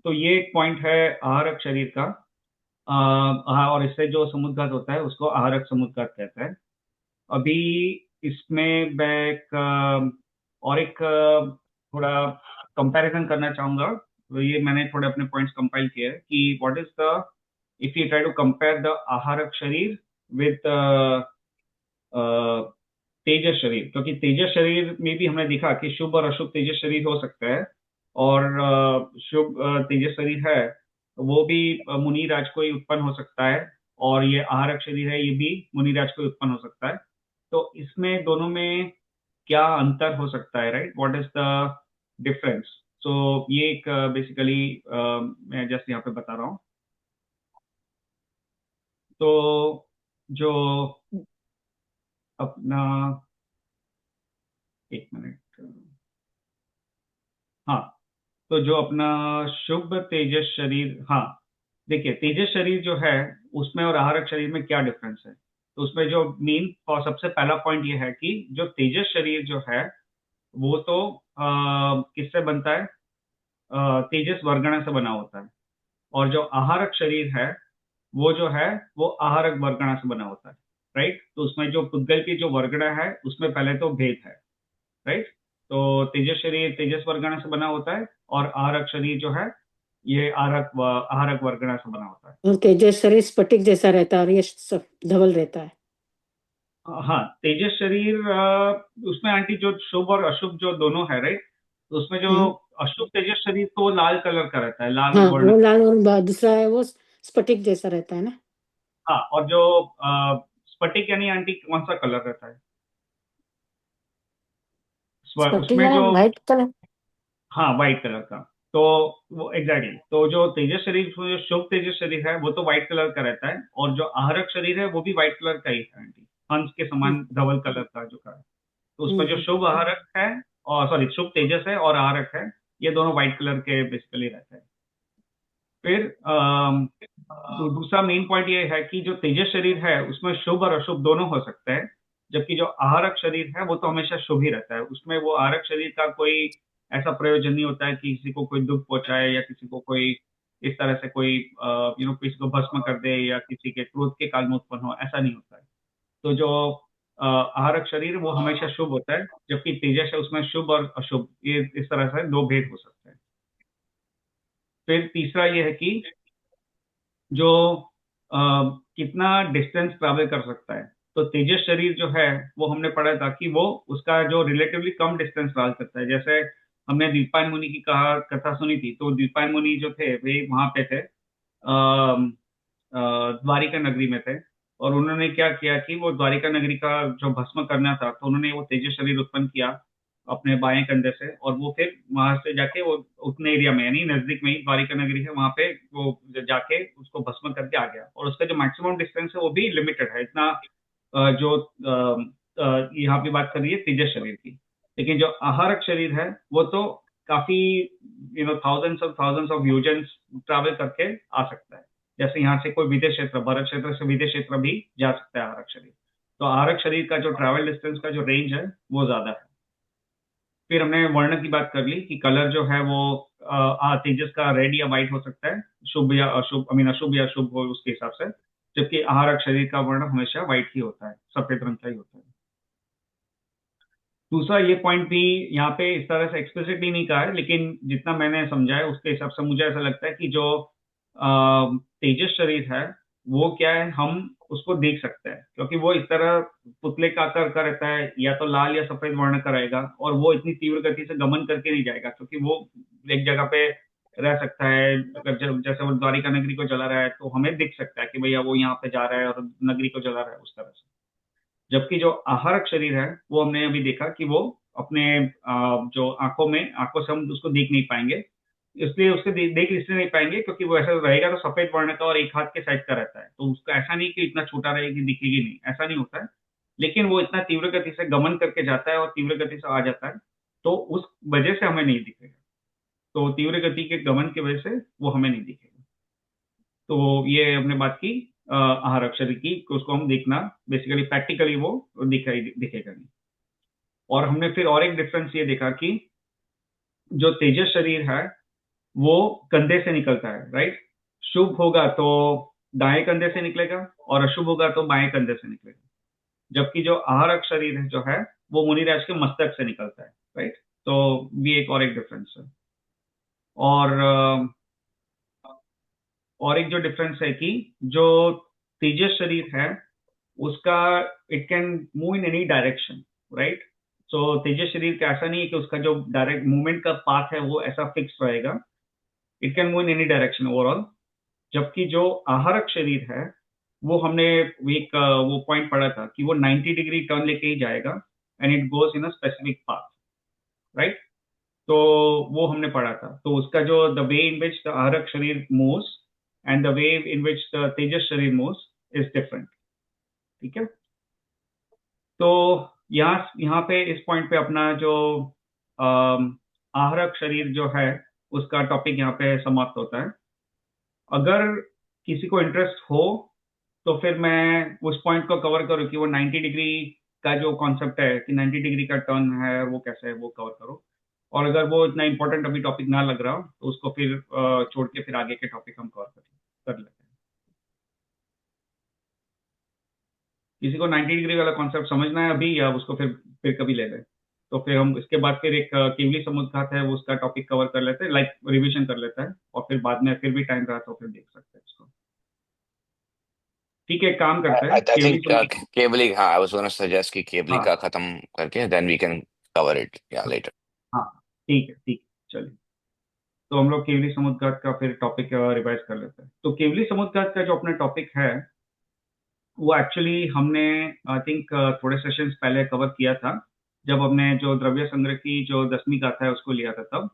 तो ये एक पॉइंट है आहारक शरीर का। हाँ, और इससे जो समुद्घात होता है उसको आहारक समुद्घात कहते हैं। अभी इसमें मैं एक और एक थोड़ा कंपैरिजन करना चाहूंगा। तो ये मैंने थोड़े अपने पॉइंट्स कंपाइल किए हैं कि what is the, if you try to compare the आहारक शरीर विद तेजस शरीर, क्योंकि तेजस शरीर में भी हमने देखा कि शुभ और अशुभ तेजस शरीर हो सकता है। और शुभ तेजस शरीर है वो भी मुनिराज को ही उत्पन्न हो सकता है, और ये आहारक शरीर है ये भी मुनिराज को ही उत्पन्न हो सकता है। तो इसमें दोनों में क्या अंतर हो सकता है, right, what is the difference. So ये एक बेसिकली मैं जस्ट यहाँ पे बता रहा हूँ। तो जो अपना, एक मिनट, हाँ, तो जो अपना शुभ तेजस शरीर, हाँ, देखिए तेजस शरीर जो है उसमें और आहारक शरीर में क्या डिफरेंस है। तो उसमें जो मेन और सबसे पहला पॉइंट ये है कि जो तेजस शरीर जो है वो तो किससे बनता है, तेजस वर्गणा से बना होता है। और जो आहारक शरीर है वो जो है वो आहारक वर्गणा से बना होता है, राइट। तो उसमें जो पुद्गल की जो वर्गणा है उसमें पहले तो भेद है, राइट। तो तेजस शरीर तेजस वर्गणा से बना होता है, और आहारक शरीर जो है ये आहारक वर्गणा से बना होता है।
और तेजस शरीर स्फटिक जैसा रहता है और ये सब धवल रहता है।
हाँ, तेजस शरीर उसमें आंटी जो शुभ और अशुभ जो दोनों है, राइट। तो उसमें जो
हम्म।
अशुभ तेजस शरीर तो वो लाल कलर का रहता है, लाल
हाँ,
वर्ण
वो
का।
लाल, और दूसरा है वो स्फटिक जैसा रहता है ना।
हाँ, और जो स्फटिक यानी आंटी कौन सा कलर रहता है
स्फटिक
उसमें
यानी
जो,
व्हाइट कलर।
हाँ, व्हाइट कलर का। तो वो एग्जैक्टली, तो जो तेजस शरीर, जो शुभ तेजस शरीर है वो तो व्हाइट कलर का रहता है, और जो आहारक शरीर है वो भी व्हाइट कलर का ही है आंटी, हंस के
हम्म।
समान धवल कलर का जो का है। तो उसमें जो
हम्म।
शुभ आहारक है, और सॉरी शुभ तेजस है और आहारक है, ये दोनों व्हाइट कलर के बेसिकली रहते हैं। फिर दूसरा मेन पॉइंट ये है कि जो तेजस शरीर है उसमें शुभ और अशुभ दोनों हो सकते हैं, जबकि जो आहारक शरीर है वो तो हमेशा शुभ ही रहता है। उसमें वो आहारक शरीर का कोई ऐसा प्रयोजन नहीं होता है कि किसी को कोई दुख पहुंचाए या किसी को कोई इस तरह से कोई किसी को भस्म कर दे या किसी के क्रोध के काल में उत्पन्न हो, ऐसा नहीं होता है। तो जो आहारक शरीर वो हमेशा शुभ होता है, जबकि तेजस है उसमें शुभ और अशुभ, ये इस तरह से दो भेद हो सकते हैं। फिर तीसरा ये है कि जो अ, कितना डिस्टेंस ट्रैवल कर सकता है। तो तेजस शरीर जो है वो हमने पढ़ा था कि वो उसका जो रिलेटिवली कम डिस्टेंस ट्रैवल करता है। जैसे हमने द्वीपायन मुनि की कहा कथा सुनी थी, तो द्वीपायन मुनि जो थे वे वहां पे थे, द्वारिका नगरी में थे। और उन्होंने क्या किया कि वो द्वारिका नगरी का जो भस्म करना था, तो उन्होंने वो तेजस शरीर उत्पन्न किया अपने बाएं कंधे से, और वो फिर वहां से जाके वो उतने एरिया में, यानी नजदीक में ही द्वारिका नगरी है, वहां पे वो जाके उसको भस्म करके आ गया। और उसका जो मैक्सिमम डिस्टेंस है वो भी लिमिटेड है इतना। जो यहाँ पे बात कर रही है तेजस शरीर की। लेकिन जो आहारक शरीर है वो तो काफी थाउजेंड्स ऑफ योजन्स ट्रैवल करके आ सकता है। जैसे यहाँ से कोई विदेश क्षेत्र, भारत क्षेत्र से विदेश क्षेत्र भी जा सकता है आहारक शरीर। तो आहारक शरीर का जो ट्रैवल डिस्टेंस का जो रेंज है वो ज्यादा है। फिर हमने वर्ण की बात कर ली कि कलर जो है वो तेजस का रेड या व्हाइट हो सकता है, शुभ या अशुभ, आई मीन अशुभ या शुभ हो उसके हिसाब से। जबकि आहारक शरीर का वर्ण हमेशा व्हाइट ही होता है, सफेद रंग का ही होता है। दूसरा ये पॉइंट भी यहाँ पे इस तरह से एक्सप्लिसिटली नहीं कहा है, लेकिन जितना मैंने समझा है उसके हिसाब से मुझे ऐसा लगता है कि जो तेजस शरीर है वो क्या है, हम उसको देख सकते हैं, क्योंकि वो इस तरह पुतले का आकार का रहता है, या तो लाल या सफेद वर्ण का रहेगा, और वो इतनी तीव्र गति से गमन करके नहीं जाएगा, क्योंकि वो एक जगह पे रह सकता है। अगर जैसे वो द्वारिका नगरी को जला रहा है तो हमें दिख सकता है कि भैया वो यहाँ पे जा रहा है और नगरी को जला रहा है, उस तरह से। जबकि जो आहारक शरीर है वो हमने अभी देखा कि वो अपने जो आंखों से हम उसको देख नहीं पाएंगे। इसलिए उसके देख इसलिए नहीं पाएंगे क्योंकि वो ऐसा रहेगा तो सफेद वर्ण का और एक हाथ के साइड का रहता है, तो उसका ऐसा नहीं कि इतना छोटा रहे कि दिखेगी नहीं, ऐसा नहीं होता है। लेकिन वो इतना तीव्र गति से गमन करके जाता है और तीव्र गति से आ जाता है, तो उस वजह से हमें नहीं दिखेगा। तो तीव्र गति के गमन की वजह से वो हमें नहीं दिखेगा। तो ये हमने बात की आहार अक्षर की, कि उसको हम देखना बेसिकली प्रैक्टिकली वो दिखेगा नहीं। और हमने फिर और एक डिफरेंस ये देखा कि जो तेजस शरीर है वो कंधे से निकलता है, राइट। शुभ होगा तो दाएं कंधे से निकलेगा और अशुभ होगा तो बाएं कंधे से निकलेगा। जबकि जो आहारक शरीर है जो है वो मुनिराज के मस्तक से निकलता है, राइट। तो ये एक और एक डिफरेंस है। और और एक जो डिफरेंस है कि जो तेजस शरीर है उसका it can move in any direction, right. So तेजस शरीर का ऐसा नहीं है कि उसका जो डायरेक्ट मूवमेंट का पाथ है वो ऐसा फिक्स रहेगा। It can move in any direction overall. जबकि जो आहारक शरीर है वो हमने एक वो पॉइंट पढ़ा था कि वो 90 डिग्री टर्न लेके ही जाएगा, and it goes in a specific path, right. तो वो हमने पढ़ा था। तो उसका जो the way in which the आहारक शरीर moves and the way in which the तेजस शरीर मूव्स इज डिफरेंट, ठीक है। तो यहाँ यहाँ पे इस पॉइंट पे अपना जो आहारक शरीर जो है उसका टॉपिक यहाँ पे समाप्त होता है। अगर किसी को इंटरेस्ट हो तो फिर मैं उस पॉइंट को कवर करूँ कि वो 90 डिग्री का जो कॉन्सेप्ट है कि 90 डिग्री का टर्न है वो कैसे है वो कवर करो। और अगर वो इतना इंपॉर्टेंट अभी टॉपिक ना लग रहा हो तो उसको फिर छोड़ के फिर आगे के टॉपिक हम कवर कर लेते हैं। किसी को 90 डिग्री वाला कॉन्सेप्ट समझना है अभी, या उसको फिर कभी ले लें। तो फिर हम इसके बाद फिर एक केवली समुद्घात है वो उसका टॉपिक कवर कर लेते हैं, लाइक रिवीजन कर लेते हैं, और फिर बाद में फिर भी टाइम रहा तो फिर देख सकते हैं इसको। ठीक है, काम करते हैं
I
केवली
think
समुद्घात।
cabling, हाँ, I was going to suggest कि cabling
हाँ
का खत्म करके then we can cover it, yeah, later.
हाँ, ठीक है ठीक है, चलिए। तो हम लोग केवली समुद्घात का फिर टॉपिक रिवाइज कर लेते हैं। तो केवली समुद्घात का जो अपना टॉपिक है वो एक्चुअली हमने आई थिंक थोड़े सेशंस पहले कवर किया था, जब हमने जो द्रव्य संग्रह की जो 10वीं गाथा है उसको लिया था तब।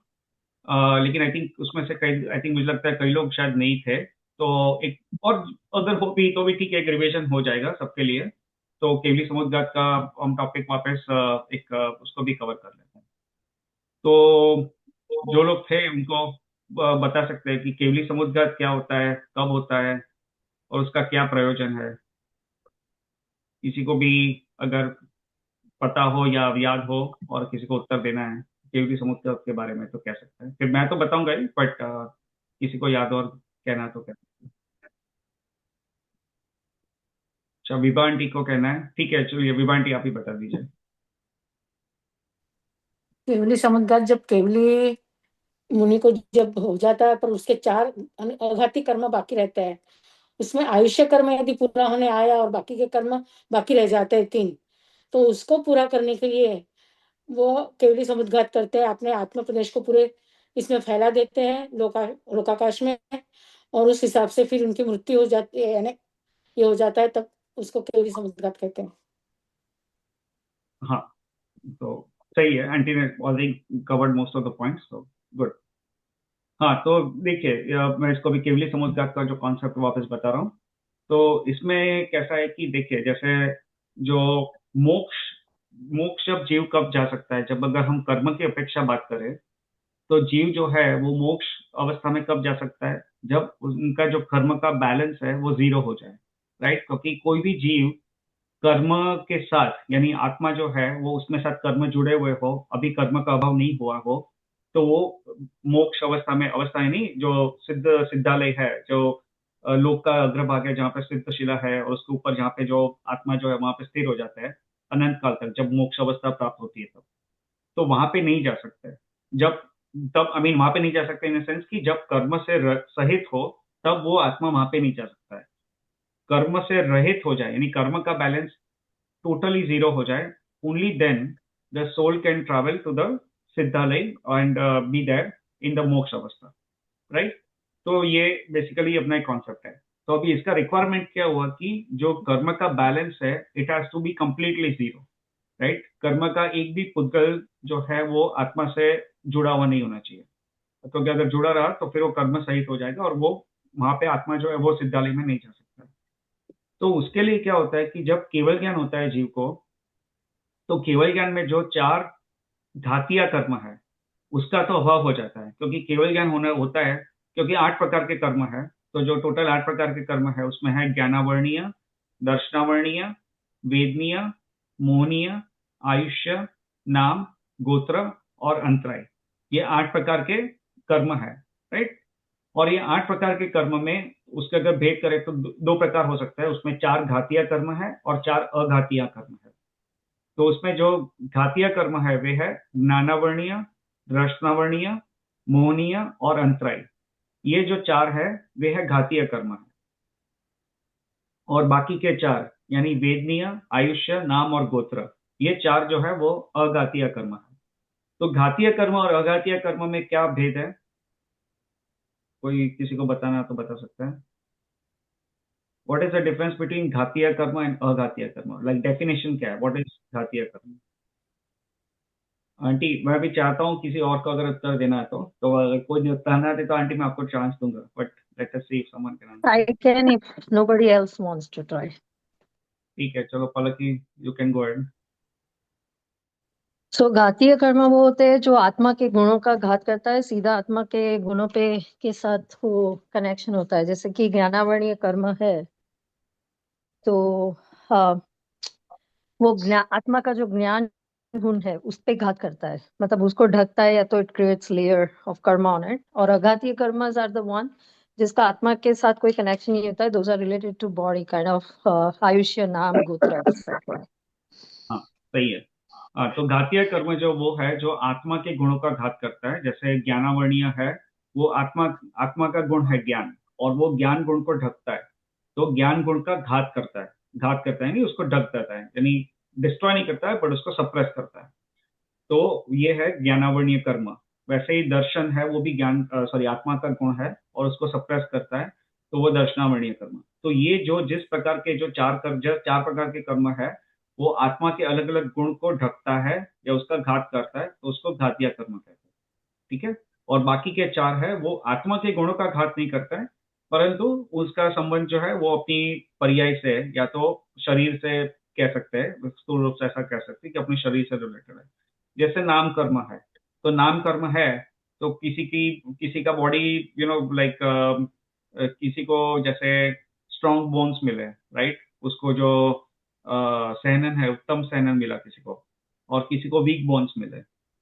लेकिन आई थिंक उसमें से कई, आई थिंक मुझे लगता है कई लोग शायद नहीं थे। तो एक और अगर हो भी तो भी ठीक है, एक रिविजन हो जाएगा सबके लिए। तो केवली समुद्घात का हम टॉपिक वापस उसको भी कवर कर लेते हैं। तो जो लोग थे उनको बता सकते हैं कि केवली समुद्घात क्या होता है, कब होता है, और उसका क्या प्रयोजन है। किसी को भी अगर पता हो या याद हो और किसी को उत्तर देना है केवली समुद्र के बारे में तो कह सकते हैं, फिर मैं तो बताऊंगा ही, बट किसी को याद और कहना तो कहना। अच्छा, विभा आंटी को कहना है, ठीक है, चलिए विभा आंटी आप ही बता दीजिए।
केवली समुद्र जब केवली मुनि को जब हो जाता है, पर उसके 4 अघाती कर्म बाकी रहते हैं, उसमें आयुष्य कर्म यदि पूरा होने आया और बाकी के कर्म बाकी रह जाते हैं 3, तो उसको पूरा करने के लिए वो केवली समुद्घात करते हैं, अपने आत्म प्रदेश को पूरे इसमें फैला देते हैं लोकाकाश में, और उस हिसाब से फिर उनकी मृत्यु हो जाती है, यानी ये हो जाता है, तब उसको केवली समुद्घात कहते हैं।
हाँ, तो सही है, आंटी ने already covered most of the points, तो गुड। हाँ, तो देखिए, मैं इसको भी केवली समुद्घात का जो कॉन्सेप्ट वापस बता रहा हूँ। तो इसमें कैसा है कि देखिए, जैसे जो मोक्ष मोक्ष जब जीव कब जा सकता है, जब अगर हम कर्म की अपेक्षा बात करें, तो जीव जो है वो मोक्ष अवस्था में कब जा सकता है, जब उनका जो कर्म का बैलेंस है वो जीरो हो जाए, राइट। क्योंकि कोई भी जीव कर्म के साथ, यानी आत्मा जो है वो उसमें साथ कर्म जुड़े हुए हो, अभी कर्म का अभाव नहीं हुआ हो, तो वो मोक्ष अवस्था में, अवस्था है नहीं, जो सिद्धालय है, जो लोक का अग्रभाग है, जहाँ पे सिद्ध शिला है, और उसके ऊपर जहाँ पे जो आत्मा जो है वहां पे स्थिर हो जाता है अनंत काल तक, जब मोक्ष अवस्था प्राप्त होती है तब, तो वहां पे नहीं जा सकते। जब तब आई मीन वहां पे नहीं जा सकते इन सेंस कि जब कर्म से सहित हो, तब वो आत्मा वहां पे नहीं जा सकता है। कर्म से रहित हो जाए, यानी कर्म का बैलेंस totally zero हो जाए, only then the soul can travel to the सिद्धालय and be there in the मोक्ष अवस्था, राइट। तो ये बेसिकली अपना एक कॉन्सेप्ट है। तो अभी इसका रिक्वायरमेंट क्या हुआ कि जो कर्म का बैलेंस है, it has to be completely zero, right. कर्म का एक भी पुद्गल जो है वो आत्मा से जुड़ा हुआ नहीं होना चाहिए, क्योंकि अगर जुड़ा रहा तो फिर वो कर्म सहित हो जाएगा, और वो वहां पे आत्मा जो है वो सिद्धालय में नहीं जा सकता। तो उसके लिए क्या होता है कि जब केवल ज्ञान होता है जीव को, तो केवल ज्ञान में जो 4 घातीय कर्म है उसका तो अभाव हो जाता है, क्योंकि केवल ज्ञान होना होता है, क्योंकि 8 प्रकार के कर्म है। तो जो टोटल 8 प्रकार के कर्म है उसमें है ज्ञानावर्णीय, दर्शनावर्णीय, वेदनीय, मोहनीय, आयुष्य, नाम, गोत्र और अंतराय। ये 8 प्रकार के कर्म है, राइट। और ये 8 प्रकार के कर्म में उसका अगर भेद करें तो दो प्रकार हो सकता है, उसमें 4 घातीय कर्म है और 4 अघातीय कर्म है। तो उसमें जो घातीय कर्म है वे है ज्ञानावर्णीय, रसनावर्णीय, मोहनीय और अंतराय। ये जो 4 है वे है घातीय कर्म है, और बाकी के 4 यानी वेदनीय, आयुष्य, नाम और गोत्र, ये 4 जो है वो अघातीय कर्म है। तो घातीय कर्म और अघातीय कर्म में क्या भेद है, कोई किसी को बताना तो बता सकता है। What is the difference between घातीय कर्म एंड अघातीय कर्म, लाइक डेफिनेशन क्या है, व्हाट इज घातीय कर्म। आंटी, मैं भी चाहता हूँ किसी और को अगर उत्तर देना है तो अगर कोई नहीं उत्तर ना दे तो आंटी मैं आपको चांस दूंगा, but let us see if someone can answer.
I can if nobody else wants to try.
ठीक है, चलो पलकी, you can go ahead.
So घातीय कर्म वो होते हैं जो आत्मा के गुणों का घात करता है, सीधा आत्मा के गुणों पे के साथ वो कनेक्शन होता है। जैसे कि ज्ञानावर्णीय कर्म है तो हाँ, वो आत्मा का जो ज्ञान गुण है उस पे घात करता है, मतलब उसको ढकता है, या तो it creates layer of karma on it. और अघातीय कर्मस आर द वन जिसका आत्मा के साथ कोई कनेक्शन नहीं होता है, those are related to body, kind of आयुष्य, नाम, गोत्र एक्सेट्रा।
हाँ, सही है। हाँ, तो घातीय कर्म जो वो है जो आत्मा के गुणों का घात करता है, जैसे ज्ञानावर्णीय है, वो आत्मा आत्मा का गुण है ज्ञान, और वो ज्ञान गुण को ढकता है। तो ज्ञान गुण का घात करता है, घात करता है नहीं, उसको ढक देता है, यानी डिस्ट्रॉय नहीं करता है बट उसको सप्रेस करता है। तो ये है ज्ञानावर्णीय कर्म। वैसे ही दर्शन है, वो भी ज्ञान सॉरी आत्मा का गुण है और उसको सप्रेस करता है, तो वो दर्शनावर्णीय कर्म। तो ये जो जिस प्रकार के जो 4 प्रकार के कर्म है, वो आत्मा के अलग अलग गुण को ढकता है या उसका घात करता है, तो उसको घातीय कर्म कहते हैं, ठीक है। और बाकी के 4 है वो आत्मा के गुणों का घात नहीं करता है, परंतु उसका संबंध जो है वो अपनी पर्याय से, या तो शरीर से कह सकते हैं, स्थूल रूप से ऐसा कह सकते हैं कि अपने शरीर से रिलेटेड है। जैसे नाम कर्म है, तो नाम कर्म है तो किसी का बॉडी लाइक किसी को जैसे स्ट्रॉन्ग बोन्स मिले, राइट, उसको जो सहनन है, उत्तम सहनन मिला किसी को, और किसी को वीक बोन्स मिले,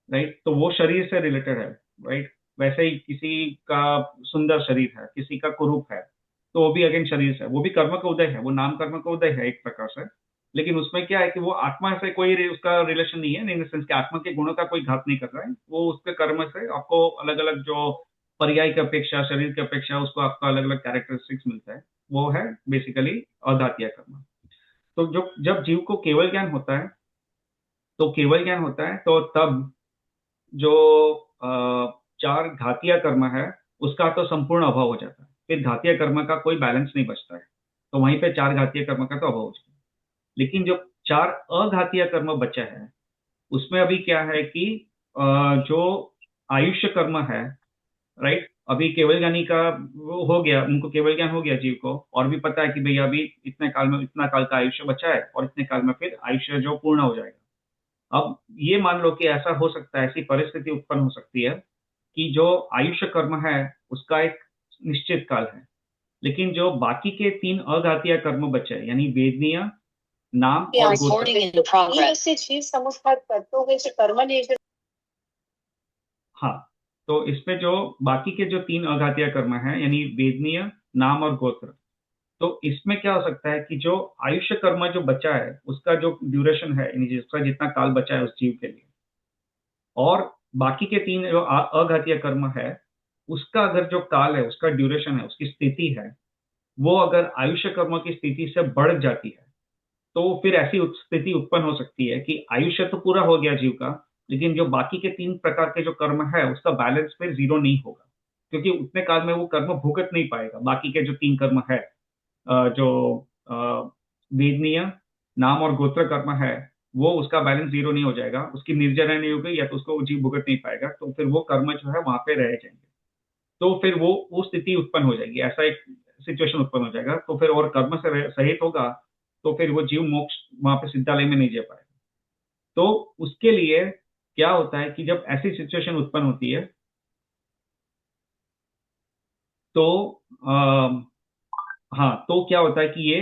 राइट, तो वो शरीर से रिलेटेड है, राइट। वैसे ही किसी का सुंदर शरीर है, किसी का कुरूप है, तो वो भी अगेन शरीर से है। वो भी कर्म का उदय है, वो नाम कर्म का उदय है एक प्रकार से। लेकिन उसमें क्या है कि वो आत्मा से कोई उसका रिलेशन नहीं है, इन द सेंस कि आत्मा के गुणों का कोई घात नहीं कर रहा है। वो उसके कर्म से आपको अलग अलग जो पर्याय की अपेक्षा, शरीर की अपेक्षा, उसको आपका अलग अलग कैरेक्टरिस्टिक्स मिलता है। वो है बेसिकली अघातीय कर्म। तो जो जब जीव को केवल ज्ञान होता है, तो केवल ज्ञान होता है तो तब जो चार घातीय कर्म है उसका तो संपूर्ण अभाव हो जाता है। फिर घातीय कर्म का कोई बैलेंस नहीं बचता है, तो वहीं पे चार घातीय कर्म का तो अभाव हो जाता है। लेकिन जो चार अघातीय कर्म बचा है, उसमें अभी क्या है कि जो आयुष्य कर्म है, राइट। अभी केवल ज्ञानी का वो हो गया, उनको केवल ज्ञान हो गया जीव को, और भी पता है कि भैया अभी इतने काल में इतना काल का आयुष्य बचा है, और इतने काल में फिर आयुष्य जो पूर्ण हो जाएगा। अब ये मान लो कि ऐसा हो सकता है, ऐसी परिस्थिति उत्पन्न हो सकती है कि जो आयुष्य कर्म है उसका एक निश्चित काल है, लेकिन जो बाकी के तीन अघातीय कर्म बचे हैं, यानी वेदनीय, नाम और गोत्र।
ऐसी चीज समुद्घात करते हुए जो कर्म नहीं जो
हाँ, तो इसमें जो बाकी के जो तीन अघातीय कर्म है, यानी वेदनीय, नाम और गोत्र, तो इसमें क्या हो सकता है कि जो आयुष्य कर्म जो बचा है उसका जो ड्यूरेशन है, यानी जिसका जितना काल बचा है उस जीव के लिए, और बाकी के तीन जो अघातीय कर्म है उसका अगर जो काल है, उसका ड्यूरेशन है, उसकी स्थिति है, वो अगर आयुष्य कर्म की स्थिति से बढ़ जाती है, तो फिर ऐसी स्थिति उत्पन्न हो सकती है कि आयुष्य तो पूरा हो गया जीव का, लेकिन जो बाकी के तीन प्रकार के जो कर्म है उसका बैलेंस फिर जीरो नहीं होगा, क्योंकि उतने काल में वो कर्म भुगत नहीं पाएगा। बाकी के जो तीन कर्म है, जो वेदनीय, नाम और गोत्र कर्म है, वो उसका बैलेंस जीरो नहीं हो जाएगा, उसकी निर्जरा नहीं होगी, या तो उसको जीव भुगत नहीं पाएगा, तो फिर वो कर्म जो है वहां पे रह जाएंगे। तो फिर वो स्थिति उत्पन्न हो जाएगी, ऐसा एक सिचुएशन उत्पन्न हो जाएगा, तो फिर और कर्म से सहित होगा, तो फिर वो जीव मोक्ष वहां पे सिद्धालय में नहीं जा पाएगा। तो उसके लिए क्या होता है कि जब ऐसी सिचुएशन उत्पन्न होती है, तो हाँ, तो क्या होता है कि ये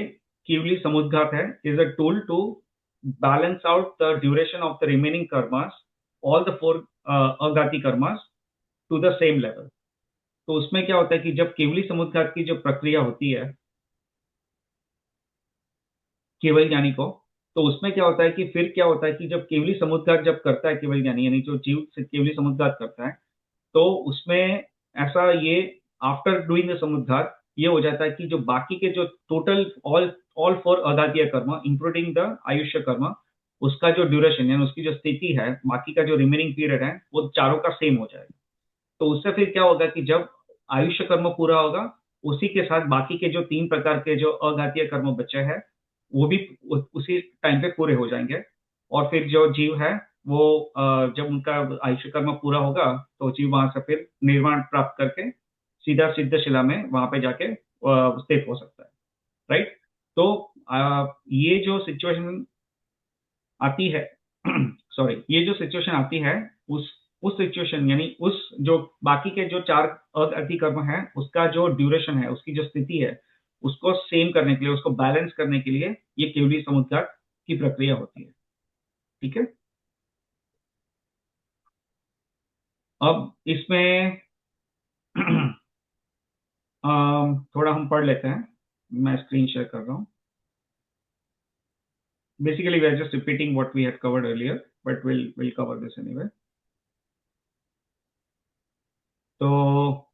केवली समुद्घात है, is a tool to balance out the duration of the remaining karmas, all the four अघाती karmas, to the same level. तो उसमें क्या होता है कि जब केवली समुद्घात की जो प्रक्रिया होती है केवल ज्ञानी को, तो उसमें क्या होता है कि फिर क्या होता है कि जब केवली समुद्घात जब करता है केवल ज्ञानी, यानी जो जीव से केवली समुद्घात करता है, तो उसमें ऐसा ये आफ्टर डूइंग द समुद्घात ये हो जाता है कि जो बाकी के जो टोटल ऑल ऑल फोर अघातीय कर्म इंक्लूडिंग द आयुष्य कर्म, उसका जो ड्यूरेशन यानी उसकी जो स्थिति है, बाकी का जो रिमेनिंग पीरियड है, वो चारों का सेम हो जाएगा। तो उससे फिर क्या होगा कि जब आयुष्य कर्म पूरा होगा, उसी के साथ बाकी के जो तीन प्रकार के जो अघातीय कर्म बचे हैं वो भी उसी टाइम पे पूरे हो जाएंगे। और फिर जो जीव है वो जब उनका आयुष्य कर्म पूरा होगा, तो जीव वहां से फिर निर्वाण प्राप्त करके सीधा सिद्ध शिला में वहां पे जाके स्थित हो सकता है, राइट। तो ये जो सिचुएशन आती है सॉरी, ये जो सिचुएशन आती है, उस सिचुएशन यानी उस जो बाकी के जो चार अति कर्म है उसका जो ड्यूरेशन है, उसकी जो स्थिति है, उसको सेम करने के लिए, उसको बैलेंस करने के लिए ये केवली समुद्घात की प्रक्रिया होती है। ठीक है। अब इसमें थोड़ा हम पढ़ लेते हैं, मैं स्क्रीन शेयर कर रहा हूँ। Basically we are just repeating what we had covered earlier, but will cover this anyway. तो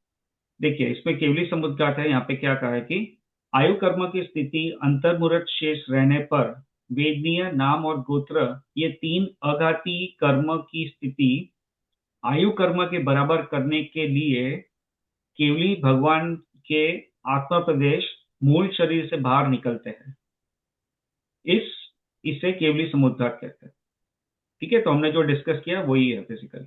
देखिए, इसमें केवली समुद्घात है, यहाँ पे क्या कहा है कि आयु कर्म की स्थिति अंतर्मुहूर्त शेष रहने पर वेदनीय, नाम और गोत्र, ये तीन अघाती कर्म की स्थिति आयु कर्म के बराबर करने के लिए केवली भगवान के आत्मा प्रदेश मूल शरीर से बाहर निकलते हैं। इस इसे केवली समुद्घात कहते हैं। ठीक है, तो हमने जो डिस्कस किया वही है बेसिकली।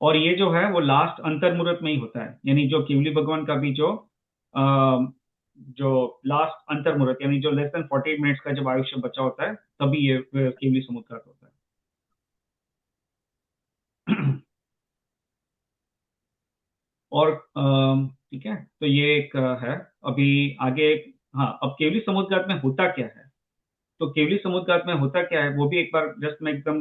और ये जो है वो लास्ट अंतर्मुहूर्त में ही होता है, यानी जो केवली भगवान का भी जो लास्ट अंतर्मुहूर्त, यानी जो लेस देन 48 मिनट्स का जब आयुष्य बचा होता है, तभी ये केवली समुद्घात होता है। और ठीक है, तो ये एक है। अभी आगे, हाँ, अब केवली समुद्घात में होता क्या है, तो केवली समुद्रघात में होता क्या है वो भी एक बार जस्ट मैं एकदम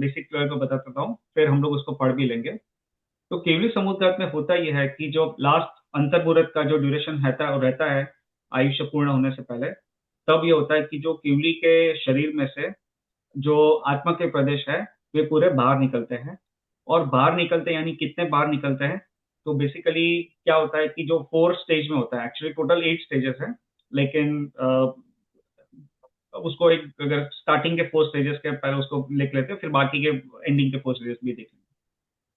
बेसिक लेवल पे बता देता हूँ, फिर हम लोग उसको पढ़ भी लेंगे। तो केवली समुद्रघात में होता यह है कि जो लास्ट अंतर्मुहूर्त का जो ड्यूरेशन रहता है आयुष्य पूर्ण होने से पहले, तब ये होता है कि जो केवली के शरीर में से जो आत्मा के प्रदेश है वे पूरे बाहर निकलते हैं। और बाहर निकलते हैं यानी कितने बाहर निकलते हैं, तो बेसिकली क्या होता है कि जो 4 स्टेज में होता है, एक्चुअली टोटल 8 स्टेजेस है, लेकिन उसको एक अगर स्टार्टिंग के 4 स्टेजेस के पहले उसको लिख लेते हैं, फिर बाकी के एंडिंग के 4 स्टेजेस भी देख लेंगे।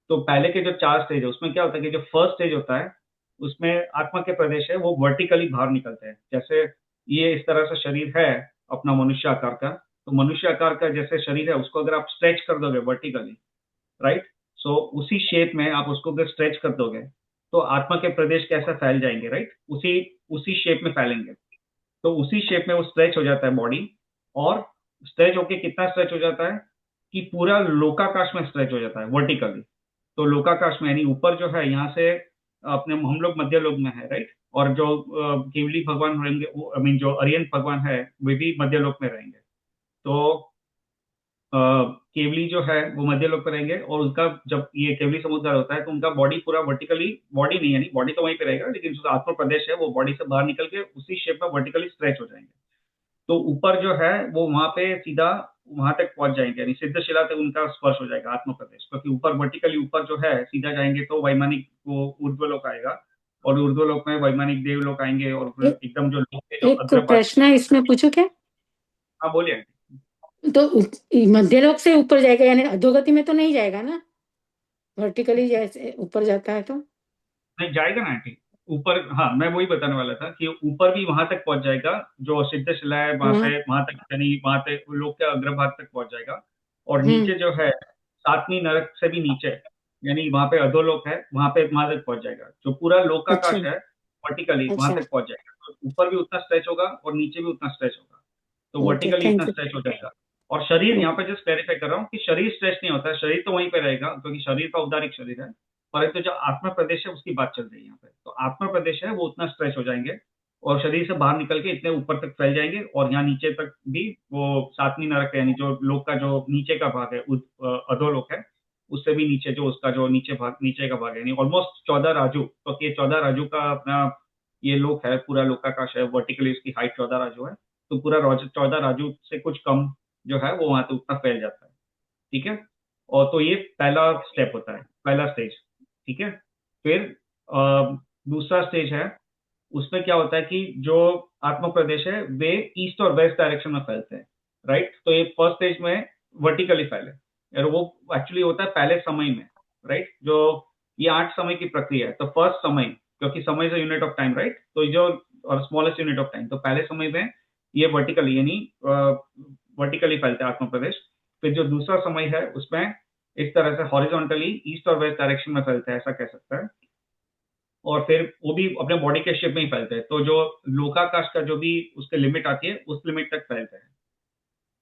तो पहले के जो 4 स्टेज है उसमें क्या होता है कि जो फर्स्ट स्टेज होता है उसमें आत्मा के प्रदेश है वो वर्टिकली बाहर निकलते हैं। जैसे ये इस तरह से शरीर है अपना मनुष्य आकार का, तो मनुष्य आकार का जैसे शरीर है उसको अगर आप स्ट्रेच कर दोगे वर्टिकली, राइट, सो उसी शेप में आप उसको अगर स्ट्रेच कर दोगे तो आत्मा के प्रदेश कैसे फैल जाएंगे, राइट, उसी उसी शेप में फैलेंगे। तो उसी शेप में वो स्ट्रेच हो जाता है बॉडी, और स्ट्रेच होके कितना स्ट्रेच हो जाता है कि पूरा लोकाकाश में स्ट्रेच हो जाता है वर्टिकली। तो लोकाकाश में यानी ऊपर जो है यहाँ से अपने हम लोग मध्य लोक में है, राइट, और जो केवली भगवान रहेंगे आई मीन जो अरियंत भगवान है वे भी मध्य लोक में रहेंगे। तो केवली जो है वो मध्य लोक पे रहेंगे, और उनका जब ये केवली समुद्र होता है तो उनका बॉडी पूरा वर्टिकली, बॉडी नहीं यानी बॉडी तो वहीं पे रहेगा लेकिन जो आत्मा प्रदेश है वो बॉडी से बाहर निकल के उसी शेप में वर्टिकली स्ट्रेच हो जाएंगे। तो ऊपर जो है वो वहां पे सीधा वहां तक पहुंच जाएंगे, यानी सिद्ध शिला तक उनका स्पर्श हो जाएगा आत्म प्रदेश, क्योंकि ऊपर वर्टिकली ऊपर जो है सीधा जाएंगे तो वैमानिक वो ऊर्ध्वलोक आएगा, और ऊर्ध्वलोक में वैमानिक देवलोक आएंगे, और फिर
ए-
एकदम जो लोक के जो
एक
अग्रभाग।
प्रश्न है इसमें पूछो क्या?
हाँ बोलिए।
तो मध्यलोक से ऊपर जाएगा यानी अधोगति में तो नहीं जाएगा ना? वर्टिकली जैसे ऊपर जाता है तो?
नहीं जाएगा ना आंटी ऊपर, हाँ मैं वही बताने वाला था कि ऊपर भी वहां तक पहुंच जाएगा, जो सिद्ध शिला है वहां
हाँ।
से वहां तक, यानी वहां तक लोक के अग्रभाग तक पहुंच जाएगा। और
हम्म।
नीचे जो है सातवीं नरक से भी नीचे, यानी वहां पे अधोलोक है वहां तक पहुंच जाएगा, जो पूरा
अच्छा।
लोकाकाश है वर्टिकली वहां
अच्छा।
तक पहुंच जाएगा। तो ऊपर भी उतना स्ट्रेच होगा और नीचे भी उतना स्ट्रेच होगा, तो
ओके,
वर्टिकली इतना
थैंक यू।
स्ट्रेच हो जाएगा। और शरीर यहाँ पे जस्ट क्लैरिफाई कर रहा हूँ कि शरीर स्ट्रेच नहीं होता है, शरीर तो वहीं पे रहेगा क्योंकि शरीर का उदारिक शरीर है, परंतु जो आत्मा प्रदेश है उसकी बात चल रही है यहाँ पे। तो आत्मा प्रदेश है वो उतना स्ट्रेच हो जाएंगे और शरीर से बाहर निकल के इतने ऊपर तक फैल जाएंगे, और यहाँ नीचे तक भी वो सातवीं नरक है, यानी जो लोक का जो नीचे का भाग है अधोलोक है, उससे भी नीचे जो उसका जो नीचे का भाग है, यानी ऑलमोस्ट 14 राजू, तो ये 14 राजू का अपना ये लोक है, पूरा लोकाकाश है, वर्टिकली इसकी हाइट 14 राजू है। तो पूरा 14 राजू से कुछ कम जो है वो वहां तक उतना फैल जाता है, ठीक है। और तो ये पहला स्टेप होता है, पहला स्टेज, ठीक है। फिर दूसरा स्टेज है, उसमें क्या होता है कि जो आत्म प्रदेश है वे ईस्ट और वेस्ट डायरेक्शन में फैलते हैं, राइट। तो ये फर्स्ट स्टेज में वर्टिकली फैले, और वो एक्चुअली होता है पहले समय में, राइट। जो ये 8 समय की प्रक्रिया है, तो फर्स्ट समय, क्योंकि समय is unit of time, right, तो ये जो और स्मॉलेस्ट यूनिट ऑफ टाइम, तो पहले समय में ये वर्टिकली यानी वर्टिकली फैलते हैं आत्म प्रदेश। फिर जो दूसरा समय है उसमें इस तरह से हॉरिजॉन्टली ईस्ट और वेस्ट डायरेक्शन में फैलते हैं, ऐसा कह सकता है। और फिर वो भी अपने बॉडी के शेप में ही फैलते हैं, तो जो लोकाकाश का जो भी उसके लिमिट आती है उस लिमिट तक फैलते हैं।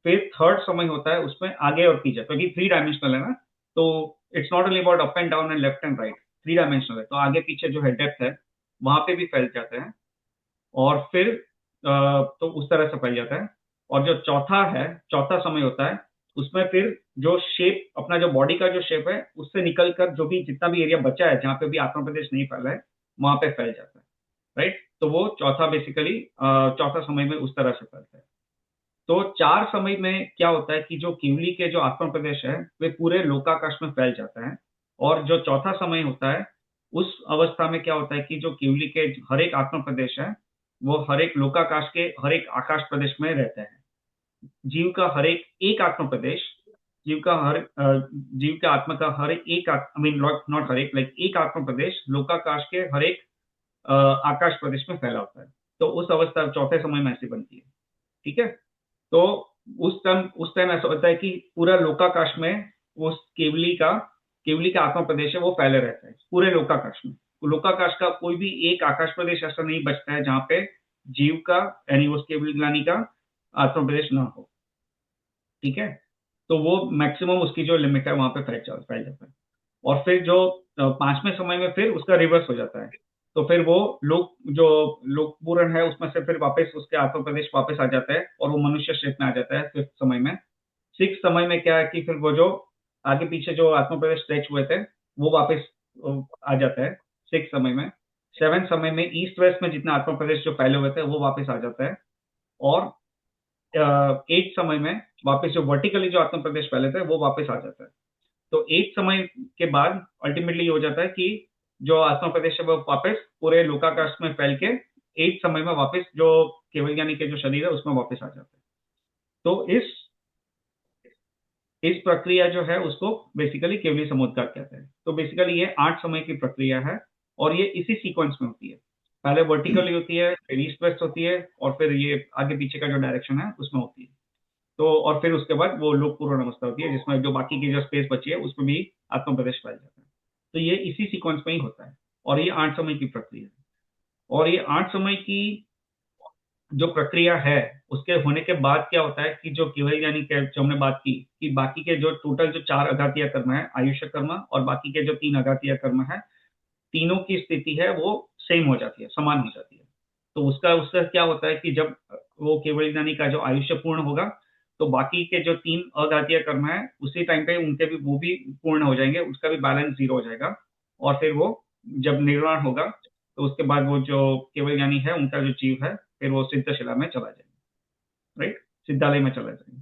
फिर थर्ड समय होता है, उसमें आगे और पीछे, क्योंकि 3 डायमेंशनल है ना, तो it's not only about up and down and left and right, 3 dimensional है, तो आगे पीछे जो है डेप्थ है वहां पे भी फैल जाते हैं। और फिर तो उस तरह से फैल जाता है। और जो चौथा समय होता है, उसमें फिर जो शेप अपना जो बॉडी का जो शेप है उससे निकलकर जो भी जितना भी एरिया बचा है जहाँ पे भी आत्मा प्रदेश नहीं फैला है वहां पे फैल जाता है, राइट। तो वो चौथा बेसिकली चौथा समय में उस तरह से फैलता है। तो 4 समय में क्या होता है कि जो केवली के जो आत्मा प्रदेश है वे पूरे लोकाकाश में फैल जाता है। और जो चौथा समय होता है उस अवस्था में क्या होता है कि जो केवली के हर एक आत्मा प्रदेश है वो हर एक लोकाकाश के हर एक आकाश प्रदेश में रहता है। जीव का हर एक एक आत्म प्रदेश, जीव के आत्मा का हर एक आई मीन नॉट हर एक, लाइक एक आत्म प्रदेश लोकाकाश के हर एक आकाश प्रदेश में फैला होता है। तो उस अवस्था चौथे समय में ऐसी बनती है, ठीक है। तो उस टाइम ऐसा होता है कि पूरा लोकाकाश में उस केवली का आत्मा प्रदेश है वो फैले रहता है पूरे लोकाकाश में। तो लोकाकाश का कोई भी एक आकाश प्रदेश ऐसा नहीं बचता है जहां पे जीव का यानी उस केवली ग्लानी का आत्मा प्रदेश ना हो, ठीक है। तो वो मैक्सिमम उसकी जो लिमिट है वहां पे फैल जाता है। और फिर जो 5वें समय में फिर उसका रिवर्स हो जाता है, तो फिर वो जो लोक पूरण है उसमें से फिर वापस उसके आत्म प्रदेश वापस आ जाता है और वो मनुष्य शेप में आ जाता है 5th समय में। 6th समय में क्या है कि फिर वो जो आगे पीछे जो आत्म प्रदेश स्ट्रेच हुए थे वो वापस आ जाता है 6th समय में। 7th समय में ईस्ट वेस्ट में जितने आत्म प्रदेश जो पहले हुए थे वो वापस आ जाता है। और 8th समय में वापस जो वर्टिकली जो आत्म प्रदेश पहले थे वो वापस आ जाता है। तो 8th समय के बाद अल्टीमेटली ये हो जाता है कि जो आत्मा प्रदेश है वो वापस पूरे लोकाकाश में फैल के 8th समय में वापस जो केवल ज्ञानी के जो शरीर है उसमें वापस आ जाता है। तो इस प्रक्रिया जो है उसको बेसिकली केवली समुद्गार कहते हैं। तो बेसिकली ये 8 समय की प्रक्रिया है और ये इसी सीक्वेंस में होती है। पहले वर्टिकली होती है, फिर ईस्ट वेस्ट होती है और फिर ये आगे पीछे का जो डायरेक्शन है उसमें होती है। तो और फिर उसके बाद वो लोक पूर्ण अवस्था होती है जिसमें जो बाकी की जो स्पेस बची है उसमें भी आत्म प्रदेश पाया जाता है। तो ये इसी सीक्वेंस में ही होता है और ये 8 समय की प्रक्रिया है। और ये 8 समय की जो प्रक्रिया है उसके होने के बाद क्या होता है कि जो केवल यानी जो हमने बात की कि बाकी के जो टोटल जो 4 अघातीय कर्म है, आयुष्य कर्म और बाकी के जो 3 अघातीय कर्म है, तीनों की स्थिति है वो सेम हो जाती है, समान हो जाती है। तो उसका क्या होता है कि जब वो केवल ज्ञानी का जो आयुष्य पूर्ण होगा तो बाकी के जो 3 अघातीय कर्म है उसी टाइम पे उनके भी वो भी पूर्ण हो जाएंगे, उसका भी बैलेंस 0 हो जाएगा। और फिर वो जब निर्वाण होगा तो उसके बाद वो जो केवल ज्ञानी है उनका जो जीव है फिर वो सिद्धशिला में चला जाएगा, राइट, सिद्धालय में चला जाएगा।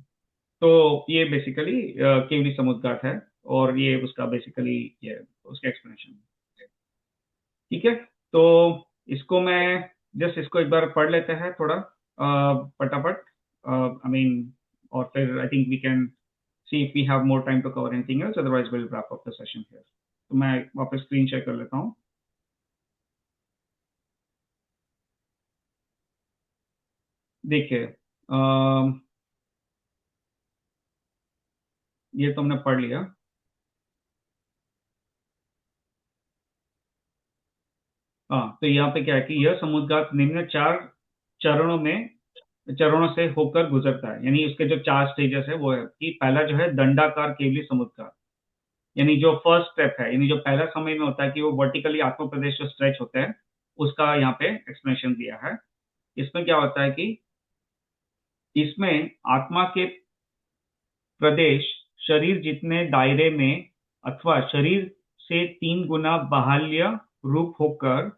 तो ये बेसिकली केवली समुद्घाट है और ये उसका बेसिकली ये उसका एक्सप्लेनेशन है। ठीक है, तो इसको मैं जस्ट इसको एक बार पढ़ लेते हैं थोड़ा फटाफट, आई मीन, और फिर I think we can see if we have more time to cover anything else, otherwise will wrap up the session here. तो मैं वापस स्क्रीन शेयर कर लेता हूँ। देखिए, ये तो हमने पढ़ लिया। हाँ, तो यहाँ पे क्या है कि यह समुद्घात निम्न 4 चरणों से होकर गुजरता है। यानी उसके जो 4 स्टेजेस है वो है कि पहला जो है दंडाकार केवली समुद्घात, यानी जो फर्स्ट स्टेप है, यानी जो पहला समय में होता है कि वो वर्टिकली आत्म प्रदेश जो स्ट्रेच होते हैं उसका यहाँ पे एक्सप्लेनेशन दिया है। इसमें क्या होता है कि इसमें आत्मा के प्रदेश शरीर जितने दायरे में अथवा शरीर से 3 गुना बाह्य रूप होकर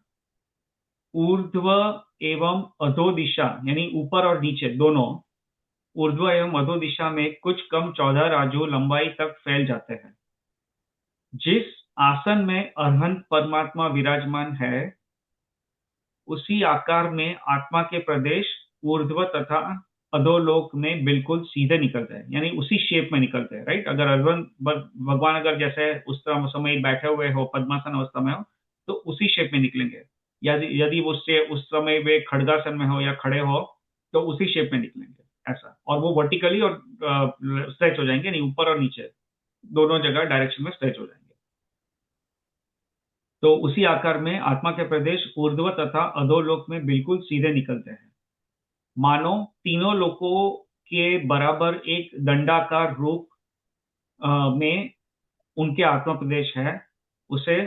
ऊर्ध्व एवं अधो दिशा, यानी ऊपर और नीचे दोनों, ऊर्ध्व एवं अधो दिशा में कुछ कम 14 राजू लंबाई तक फैल जाते हैं। जिस आसन में अरहंत परमात्मा विराजमान है उसी आकार में आत्मा के प्रदेश ऊर्ध्व तथा अधोलोक में बिल्कुल सीधे निकलते हैं, यानी उसी शेप में निकलते हैं, राइट। अगर अरहंत भगवान अगर जैसे उस समय बैठे हुए हो, पद्मासन अवस्था में हो, तो उसी शेप में निकलेंगे। यदि यदि उससे उस समय वे खड़गासन में हो या खड़े हो तो उसी शेप में निकलेंगे, ऐसा। और वो वर्टिकली और स्ट्रेच हो जाएंगे, नहीं ऊपर और नीचे दोनों जगह डायरेक्शन में स्ट्रेच हो जाएंगे। तो उसी आकार में आत्मा के प्रदेश ऊर्ध्व तथा अधोलोक में बिल्कुल सीधे निकलते हैं, मानो तीनों लोकों के बराबर एक दंडाकार रूप में उनके आत्मा प्रदेश है। उसे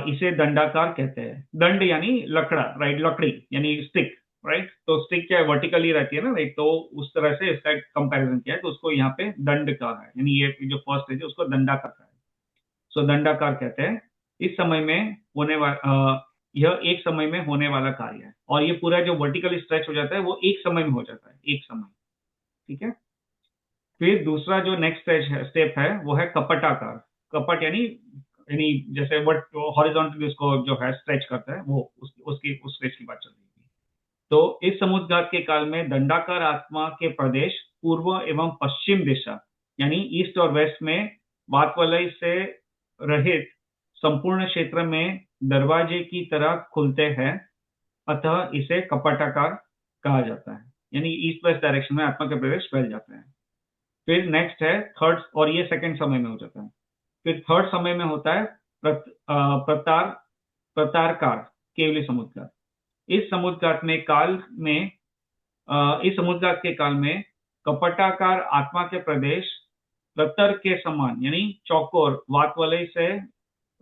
इसे दंडाकार कहते हैं। दंड यानी लकड़ा, राइट, लकड़ी यानी स्टिक, राइट। तो स्टिक क्या वर्टिकली रहती है ना, एक तो उस तरह से इसका कंपैरिजन किया है, तो उसको यहाँ पे दंड कहा है, यानी ये जो फर्स्ट है उसको दंडाकार कहा है। सो दंडाकार कहते हैं। इस समय में होने वाला यह एक समय में होने वाला कार्य है और ये पूरा जो वर्टिकली स्ट्रेच हो जाता है वो एक समय में हो जाता है, एक समय। ठीक है, फिर दूसरा जो नेक्स्ट स्टेप है वो है कपटाकार। कपट यानी जैसे वट हॉरिजॉन्टली उसको जो है स्ट्रेच करता है, वो उसकी उस स्ट्रेच की बात चल रही है। तो इस समुद्घात के काल में दंडाकार आत्मा के प्रदेश पूर्व एवं पश्चिम दिशा, यानी ईस्ट और वेस्ट में वातवलय से रहित संपूर्ण क्षेत्र में दरवाजे की तरह खुलते हैं, अतः इसे कपटाकार कहा जाता है। यानी ईस्ट वेस्ट डायरेक्शन में आत्मा के प्रवेश फैल जाते हैं। फिर नेक्स्ट है थर्ड, और ये सेकंड समय में हो जाता है। फिर थर्ड समय में होता है प्रतार प्रतारकार केवली समुद्घात। इस समुद्घात में काल में इस समुद्घात के काल में कपटाकार आत्मा के प्रदेश प्रतर के समान, यानी चौकोर वातवलय से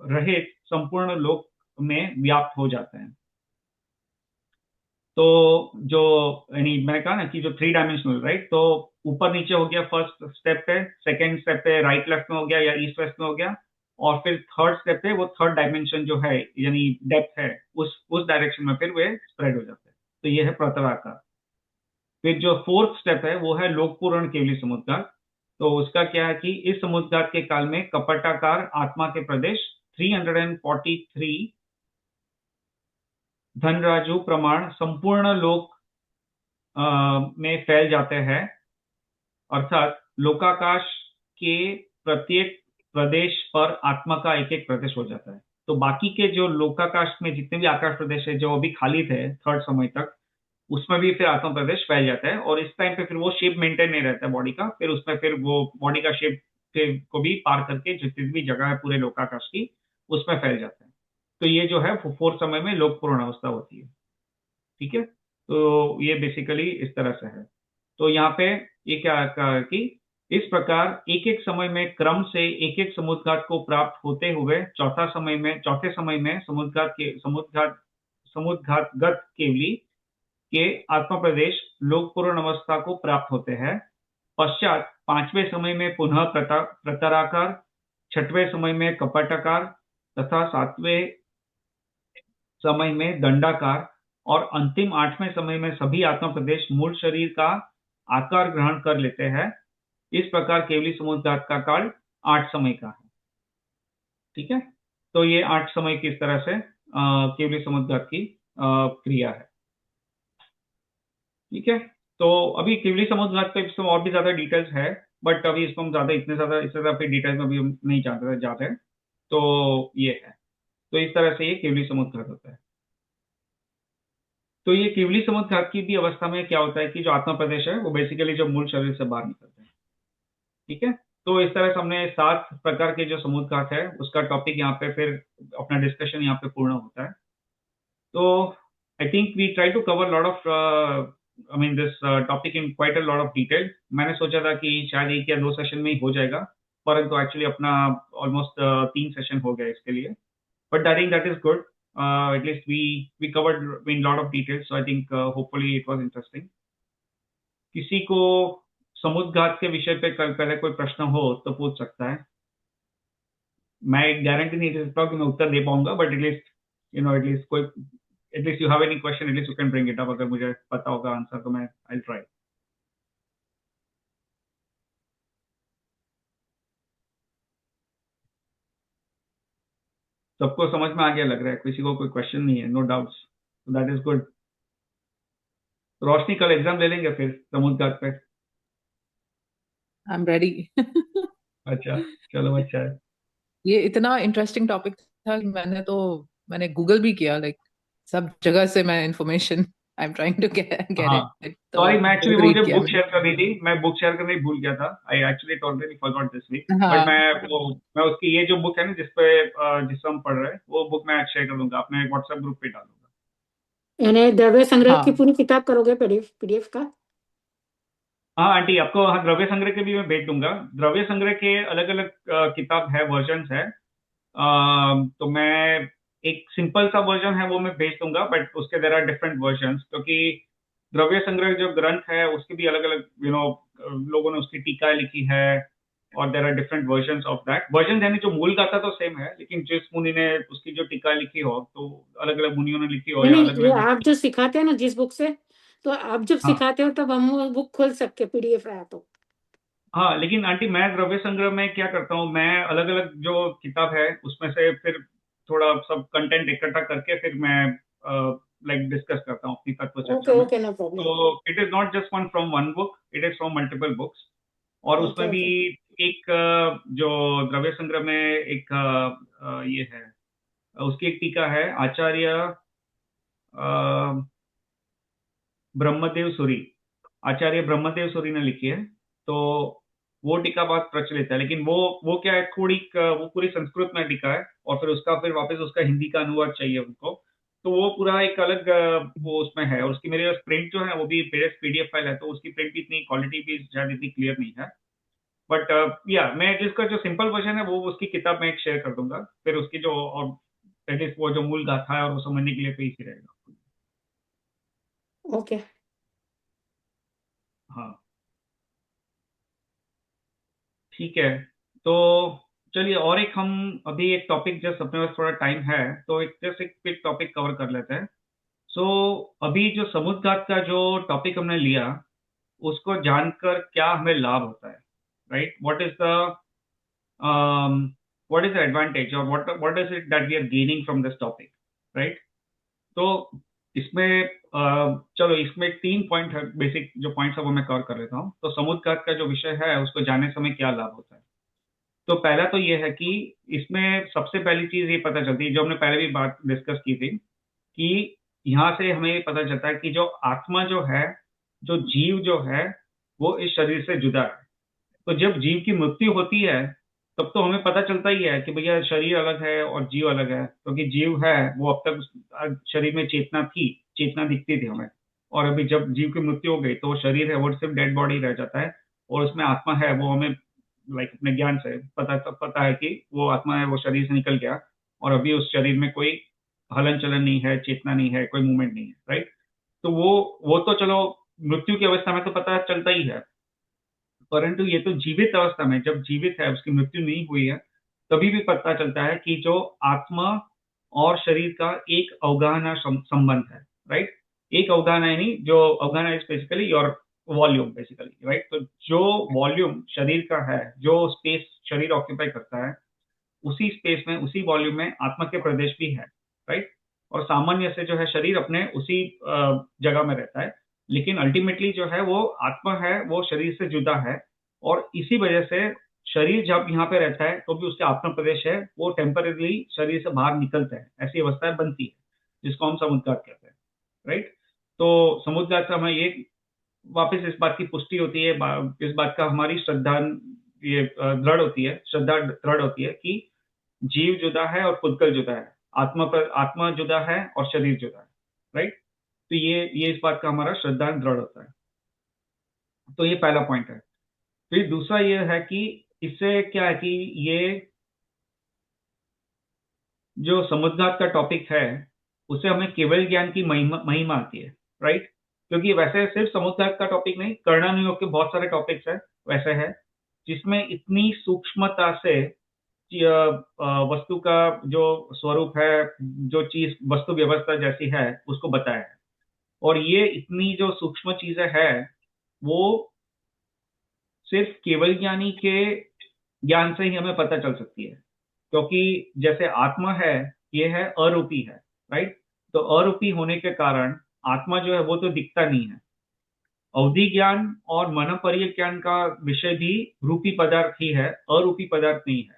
रहित संपूर्ण लोक में व्याप्त हो जाते हैं। तो जो यानी मैंने कहा ना कि जो 3 डायमेंशनल, राइट, तो ऊपर नीचे हो गया फर्स्ट स्टेप पे, सेकंड स्टेप पे राइट लेफ्ट में हो गया या ईस्ट वेस्ट में हो गया, और फिर थर्ड स्टेप पे वो थर्ड डायमेंशन जो है यानी डेप्थ है उस डायरेक्शन में फिर वे स्प्रेड हो जाते हैं। तो ये है प्रतराकार। फिर जो फोर्थ स्टेप है वो है लोकपूर्ण केवली समुद्रघात। तो उसका क्या है कि इस समुद्रघात के काल में कपटाकार आत्मा के प्रदेश 343 धनराजु प्रमाण संपूर्ण लोक में फैल जाते हैं, अर्थात लोकाकाश के प्रत्येक प्रदेश पर आत्मा का एक एक प्रदेश हो जाता है। तो बाकी के जो लोकाकाश में जितने भी आकाश प्रदेश है जो अभी खाली थे थर्ड समय तक, उसमें भी फिर आत्मा प्रदेश फैल जाता है, और इस टाइम पे फिर वो शेप मेंटेन नहीं रहता है बॉडी का, फिर उसमें फिर वो बॉडी का शेप को भी पार करके जितनी भी जगह है पूरे लोकाकाश की उसमें फैल जाता है। तो ये जो है फोर्थ समय में लोकपूर्ण अवस्था होती है। ठीक है, तो ये बेसिकली इस तरह से है। तो यहाँ पे ये क्या कहा कि इस प्रकार एक एक समय में क्रम से एक एक समुद्रघात को प्राप्त होते हुए चौथे समय में समुद्रघातगत केवली के आत्मा प्रदेश लोकपूर्ण अवस्था को प्राप्त होते हैं। पश्चात पांचवें समय में पुनः प्रतराकार, छठवें समय में कपटाकार तथा सातवें समय में दंडाकार, और अंतिम आठवें समय में सभी आत्मा प्रदेश मूल शरीर का आकार ग्रहण कर लेते हैं। इस प्रकार केवली समुद्रघात का काल 8 समय का है। ठीक है, तो ये 8 समय की इस तरह से केवली समुद्रघात की क्रिया है। ठीक है, तो अभी केवली समुद्रघात पे इसमें और भी ज्यादा डिटेल्स है, बट अभी इसको हम इससे ज्यादा फिर डिटेल्स में अभी हम नहीं जाते हैं। तो ये है, तो इस तरह से ये केवली समुद्रघात होता है। तो ये केवली समुद्रघात की भी अवस्था में क्या होता है कि जो आत्मा प्रदेश है वो बेसिकली जो मूल शरीर से बाहर निकलते हैं। ठीक है, तो इस तरह से हमने 7 प्रकार के जो समुद्रघात है उसका टॉपिक यहाँ पे फिर अपना डिस्कशन यहाँ पे पूर्ण होता है। तो I think we try to cover lot of I mean this topic in quite a lot of detail. मैंने सोचा था कि शायद 1 या 2 सेशन में ही हो जाएगा, परंतु एक्चुअली अपना ऑलमोस्ट 3 सेशन हो गया इसके लिए। But I think that is good. At least we covered in lot of details, so I think hopefully it was interesting. किसी को समुद्रघात के विषय पे कल पहले कोई प्रश्न हो तो पूछ सकता है। मैं गारंटी नहीं दे सकता हूँ कि मैं उत्तर दे पाऊंगा, but at least you have any question, at least you can bring it up. अगर मुझे पता होगा आंसर तो मैं आई ट्राई। सबको समझ में आ गया लग रहा है, किसी को कोई क्वेश्चन नहीं है, no doubts, that is good. Roshni कल एग्जाम ले लेंगे फिर समुद्रघात पे।
I am ready.
अच्छा, चलो अच्छा है।
ये इतना इंटरेस्टिंग टॉपिक था कि मैंने गूगल भी किया, लाइक सब जगह से मैं information I am trying to get
हाँ,
इट। तो
सॉरी, मैं एक्चुअली
बहुत रीड
मुझे
किया
बुक शेयर करनी थी, मैं बुक शेयर करने ही भूल गया था। I actually totally forgot this week, but
हाँ
मैं उसकी ये जो बुक है ना जिसपे हम पढ़ रहे हैं वो बुक मैं शेयर कर दूंगा, अपने व्हाट्सएप ग्रुप पे डाल दूंगा।
यानी द्रव्य संग्रह की
हाँ
पूरी किताब करोगे पीडीएफ का?
हाँ आंटी, आपको हाँ द्रव्य संग्रह के भी मैं भेज दूंगा। द्रव्य संग्रह के अलग अलग किताब है, वर्जन है। तो मैं एक सिंपल सा वर्जन है वो मैं भेज दूंगा, बट उसके देर आर डिफरेंट वर्जन, क्योंकि द्रव्य संग्रह जो ग्रंथ है उसकी भी अलग अलग लोगों ने उसकी टीका लिखी है, और there are different version of that. Version यानी जो मूल गाथा तो सेम है, लेकिन जिस मुनि ने उसकी जो टीका लिखी हो तो अलग अलग मुनियों ने लिखी हो
नहीं
या
नहीं,
अलग
ये
अलग।
आप जो सिखाते हैं ना जिस बुक से, तो आप जब
हाँ
सिखाते हो तब हम वो बुक खोल सकते पीडीएफ रहा तो।
हाँ, लेकिन आंटी मैं द्रव्य संग्रह में क्या करता हूँ, मैं अलग अलग जो किताब है उसमें से फिर थोड़ा सब कंटेंट इकट्ठा करके फिर मैं लाइक डिस्कस करता हूँ अपनी तत्व
ओके
चर्चा में।
Okay, no problem.
तो it is not just one from one book, it is from multiple books. और
ओके
उसमें भी
ओके।
एक जो द्रव्य संग्रह में एक ये है, उसकी एक टीका है आचार्य ब्रह्मदेव सूरी, आचार्य ब्रह्मदेव सूरी ने लिखी है। तो वो टीका बहुत प्रचलित है, लेकिन वो क्या है, वो पूरी संस्कृत में टीका है, और फिर फिर वापस उसका हिंदी का अनुवाद चाहिए उनको। तो वो पूरा एक अलग वो उसमें है, और उसकी मेरे पास प्रिंट जो है वो भी पीडीएफ फाइल है, तो उसकी प्रिंट की इतनी क्वालिटी भी शायद इतनी क्लियर नहीं है। बट या मैं जिसका जो सिंपल वर्जन है वो उसकी किताब में एक शेयर कर दूंगा, फिर उसकी जो और एटलीस्ट वो जो मूल गाथा है और वो समझने के लिए तो इसी रहेगा।
ओके।
हाँ ठीक है। तो चलिए, और एक हम अभी एक टॉपिक, जस्ट अपने पास थोड़ा टाइम है तो एक जस्ट एक क्विक टॉपिक कवर कर लेते हैं। सो अभी जो समुद्रघात का जो टॉपिक हमने लिया, उसको जानकर क्या हमें लाभ होता है, right? What is the advantage और what is it that we are gaining from this topic, right? तो इसमें चलो, इसमें 3 पॉइंट है, बेसिक जो पॉइंट्स है वो मैं कवर कर लेता हूँ। तो समुद्रघात का जो विषय है उसको जानने समय क्या लाभ होता है। तो पहला तो ये है कि इसमें सबसे पहली चीज ये पता चलती है, जो हमने पहले भी बात डिस्कस की थी, कि यहाँ से हमें ये पता चलता है कि जो आत्मा जो है, जो जीव जो है, वो इस शरीर से जुदा है। तो जब जीव की मृत्यु होती है तब तो हमें पता चलता ही है कि भैया शरीर अलग है और जीव अलग है, क्योंकि जीव है वो अब तक शरीर में चेतना थी, चेतना दिखती थी हमें। और अभी जब जीव की मृत्यु हो गई तो वो शरीर है वो सिर्फ डेड बॉडी रह जाता है, और उसमें आत्मा है वो हमें लाइक अपने ज्ञान से पता है कि वो आत्मा है वो शरीर से निकल गया, और अभी उस शरीर में कोई हलन चलन नहीं है, चेतना नहीं है, कोई मूवमेंट नहीं है, राइट? तो वो तो चलो मृत्यु की अवस्था में तो पता चलता ही है, परंतु ये तो जीवित अवस्था में, जब जीवित है उसकी मृत्यु नहीं हुई है, तभी भी पता चलता है कि जो आत्मा और शरीर का एक अवगाहना संबंध है, राइट? एक अवगाहना यानी जो अवगाहना is basically your volume, basically, right? तो जो वॉल्यूम शरीर का है, जो स्पेस शरीर ऑक्यूपाई करता है, उसी स्पेस में, उसी वॉल्यूम में आत्मा के प्रदेश भी है, राइट? और सामान्य से जो है शरीर अपने उसी जगह में रहता है, लेकिन अल्टीमेटली जो है वो आत्मा है वो शरीर से जुदा है, और इसी वजह से शरीर जब यहाँ पे रहता है तो भी उसके आत्मा प्रदेश है वो टेम्परेली शरीर से बाहर निकलता है, ऐसी अवस्थाएं बनती है जिसको हम समुद्घात कहते हैं, राइट? तो समुद्घात का हमें ये वापस इस बात की पुष्टि होती है, इस बात का हमारी श्रद्धा ये दृढ़ होती है, श्रद्धा दृढ़ होती है कि जीव जुदा है और पुद्गल जुदा है, आत्मा जुदा है और शरीर जुदा है, राइट? तो ये इस बात का हमारा श्रद्धा दृढ़ होता है। तो ये पहला पॉइंट है। फिर दूसरा ये है कि इससे क्या है कि ये जो समुद्घात का टॉपिक है उससे हमें केवल ज्ञान की महिमा आती है, राइट? क्योंकि वैसे सिर्फ समुद्घात का टॉपिक नहीं, कर्णानुयोग के बहुत सारे टॉपिक्स है वैसे है, जिसमें इतनी सूक्ष्मता से वस्तु का जो स्वरूप है, जो चीज वस्तु व्यवस्था जैसी है उसको बताया है। और ये इतनी जो सूक्ष्म चीजें है वो सिर्फ केवल ज्ञानी के ज्ञान से ही हमें पता चल सकती है, क्योंकि जैसे आत्मा है ये है अरूपी है, राइट? तो अरूपी होने के कारण आत्मा जो है वो तो दिखता नहीं है। अवधि ज्ञान और मनोपर्य ज्ञान का विषय भी रूपी पदार्थ ही है, अरूपी पदार्थ नहीं है,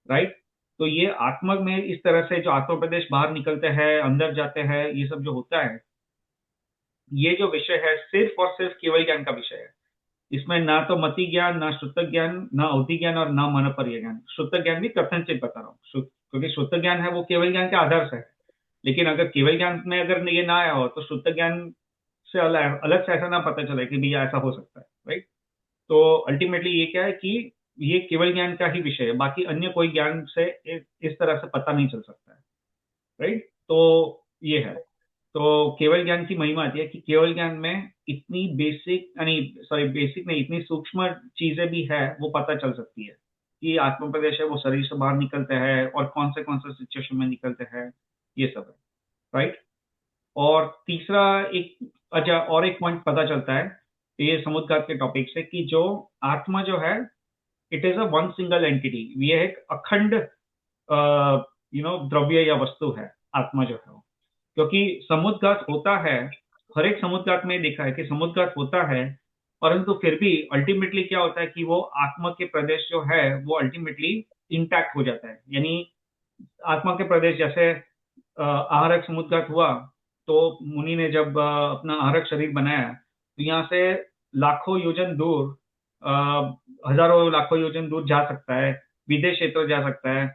राइट? तो ये आत्मा में इस तरह से जो आत्म प्रदेश बाहर निकलते हैं, अंदर जाते हैं, ये सब जो होता है, ये जो विषय है सिर्फ और सिर्फ केवल ज्ञान का विषय है। इसमें ना तो मति ज्ञान, ना श्रुत ज्ञान, ना अवधि ज्ञान और ना मनोपर्य ज्ञान। श्रुत ज्ञान भी कथनचित बता रहा हूँ, क्योंकि श्रुत ज्ञान है वो केवल ज्ञान के आधार से है, लेकिन अगर केवल ज्ञान में अगर ये ना आया हो तो श्रुत ज्ञान से अलग अलग से ऐसा ना पता चले कि भैया ऐसा हो सकता है, राइट? तो अल्टीमेटली ये क्या है कि ये केवल ज्ञान का ही विषय है, बाकी अन्य कोई ज्ञान से इस तरह से पता नहीं चल सकता है, राइट? तो ये है। तो केवल ज्ञान की महिमा आती है कि केवल ज्ञान में इतनी बेसिक, यानी सॉरी बेसिक नहीं, इतनी सूक्ष्म चीजें भी है वो पता चल सकती है कि आत्म प्रदेश है वो शरीर से बाहर निकलते हैं और कौन से सिचुएशन में निकलते हैं, ये सब है, राइट? और तीसरा एक, अच्छा, और एक पॉइंट पता चलता है ये समुद्घात के टॉपिक से कि जो आत्मा जो है it is a one single entity, ये एक अखंड द्रव्य या वस्तु है आत्मा जो है वो। क्योंकि समुद्घात होता है, हर एक समुद्घात में देखा है कि समुद्घात होता है, परंतु फिर भी अल्टीमेटली क्या होता है कि वो आत्मा के प्रदेश जो है वो अल्टीमेटली इंटैक्ट हो जाता है। यानी आत्मा के प्रदेश, जैसे आहारक समुद्घात हुआ तो मुनि ने जब अपना आहारक शरीर बनाया तो यहाँ से लाखों योजन दूर, हजारों लाखों योजन दूर जा सकता है, विदेश क्षेत्र जा सकता है,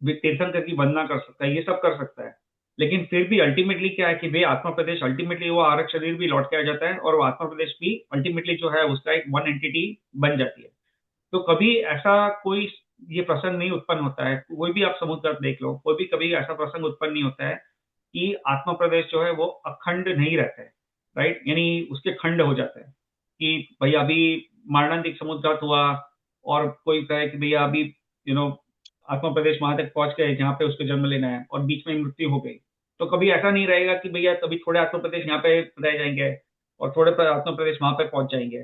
तीर्थंकर की वंदना कर सकता है, ये सब कर सकता है। लेकिन फिर भी अल्टीमेटली क्या है कि वे आत्मा प्रदेश, अल्टीमेटली वो आरक शरीर भी लौट के आ जाता है और वो आत्मा प्रदेश भी अल्टीमेटली जो है उसका एक वन एंटिटी बन जाती है। तो कभी ऐसा कोई ये प्रसंग नहीं उत्पन्न होता है। कोई भी आप समुद्र तट देख लो, कोई भी कभी ऐसा प्रसंग उत्पन्न नहीं होता है कि आत्मा प्रदेश जो है वो अखंड नहीं रहता है, राइट, यानी उसके खंड हो जाते हैं कि भैया अभी मारणांतिक समुद्र घात हुआ और कोई कहे कि भैया अभी आत्मा प्रदेश वहां तक पहुंच गए जहाँ पे उसको जन्म लेना है और बीच में मृत्यु हो गई, तो कभी ऐसा नहीं रहेगा कि भैया कभी थोड़े आत्मा प्रदेश यहाँ पे रह जाएंगे और थोड़े पर आत्मा प्रदेश वहां पे पहुंच जाएंगे।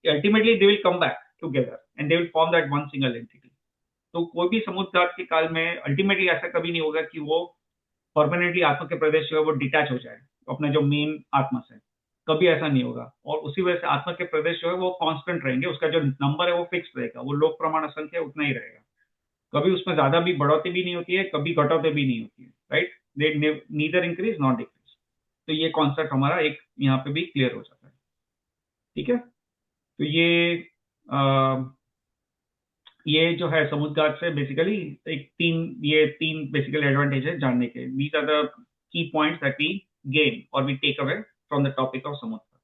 Ultimately they will come back together and they will form that one single entity. तो कोई भी समुद्र घाट के काल में अल्टीमेटली ऐसा कभी नहीं होगा कि वो परमानेंटली आत्मा के प्रदेश जो है वो डिटैच हो जाए अपने जो मेन आत्मा से, कभी ऐसा नहीं होगा। और उसी वजह से आत्मा के प्रदेश जो है वो कांस्टेंट रहेंगे, उसका जो नंबर है वो फिक्स रहेगा, वो लोक प्रमाण संख्या उतना ही रहेगा, कभी उसमें ज्यादा भी बढ़ोतरी भी नहीं होती है, कभी घटोतरी भी नहीं होती है, right, they neither increase not decrease. तो ये कॉन्सेप्ट हमारा एक यहाँ पे भी क्लियर हो जाता है। ठीक है, तो ये जो है समुद्र घाट से बेसिकली ये तीन बेसिकली एडवांटेज है जानने के। These are the key points that we gain और we take away from the topic of samudra.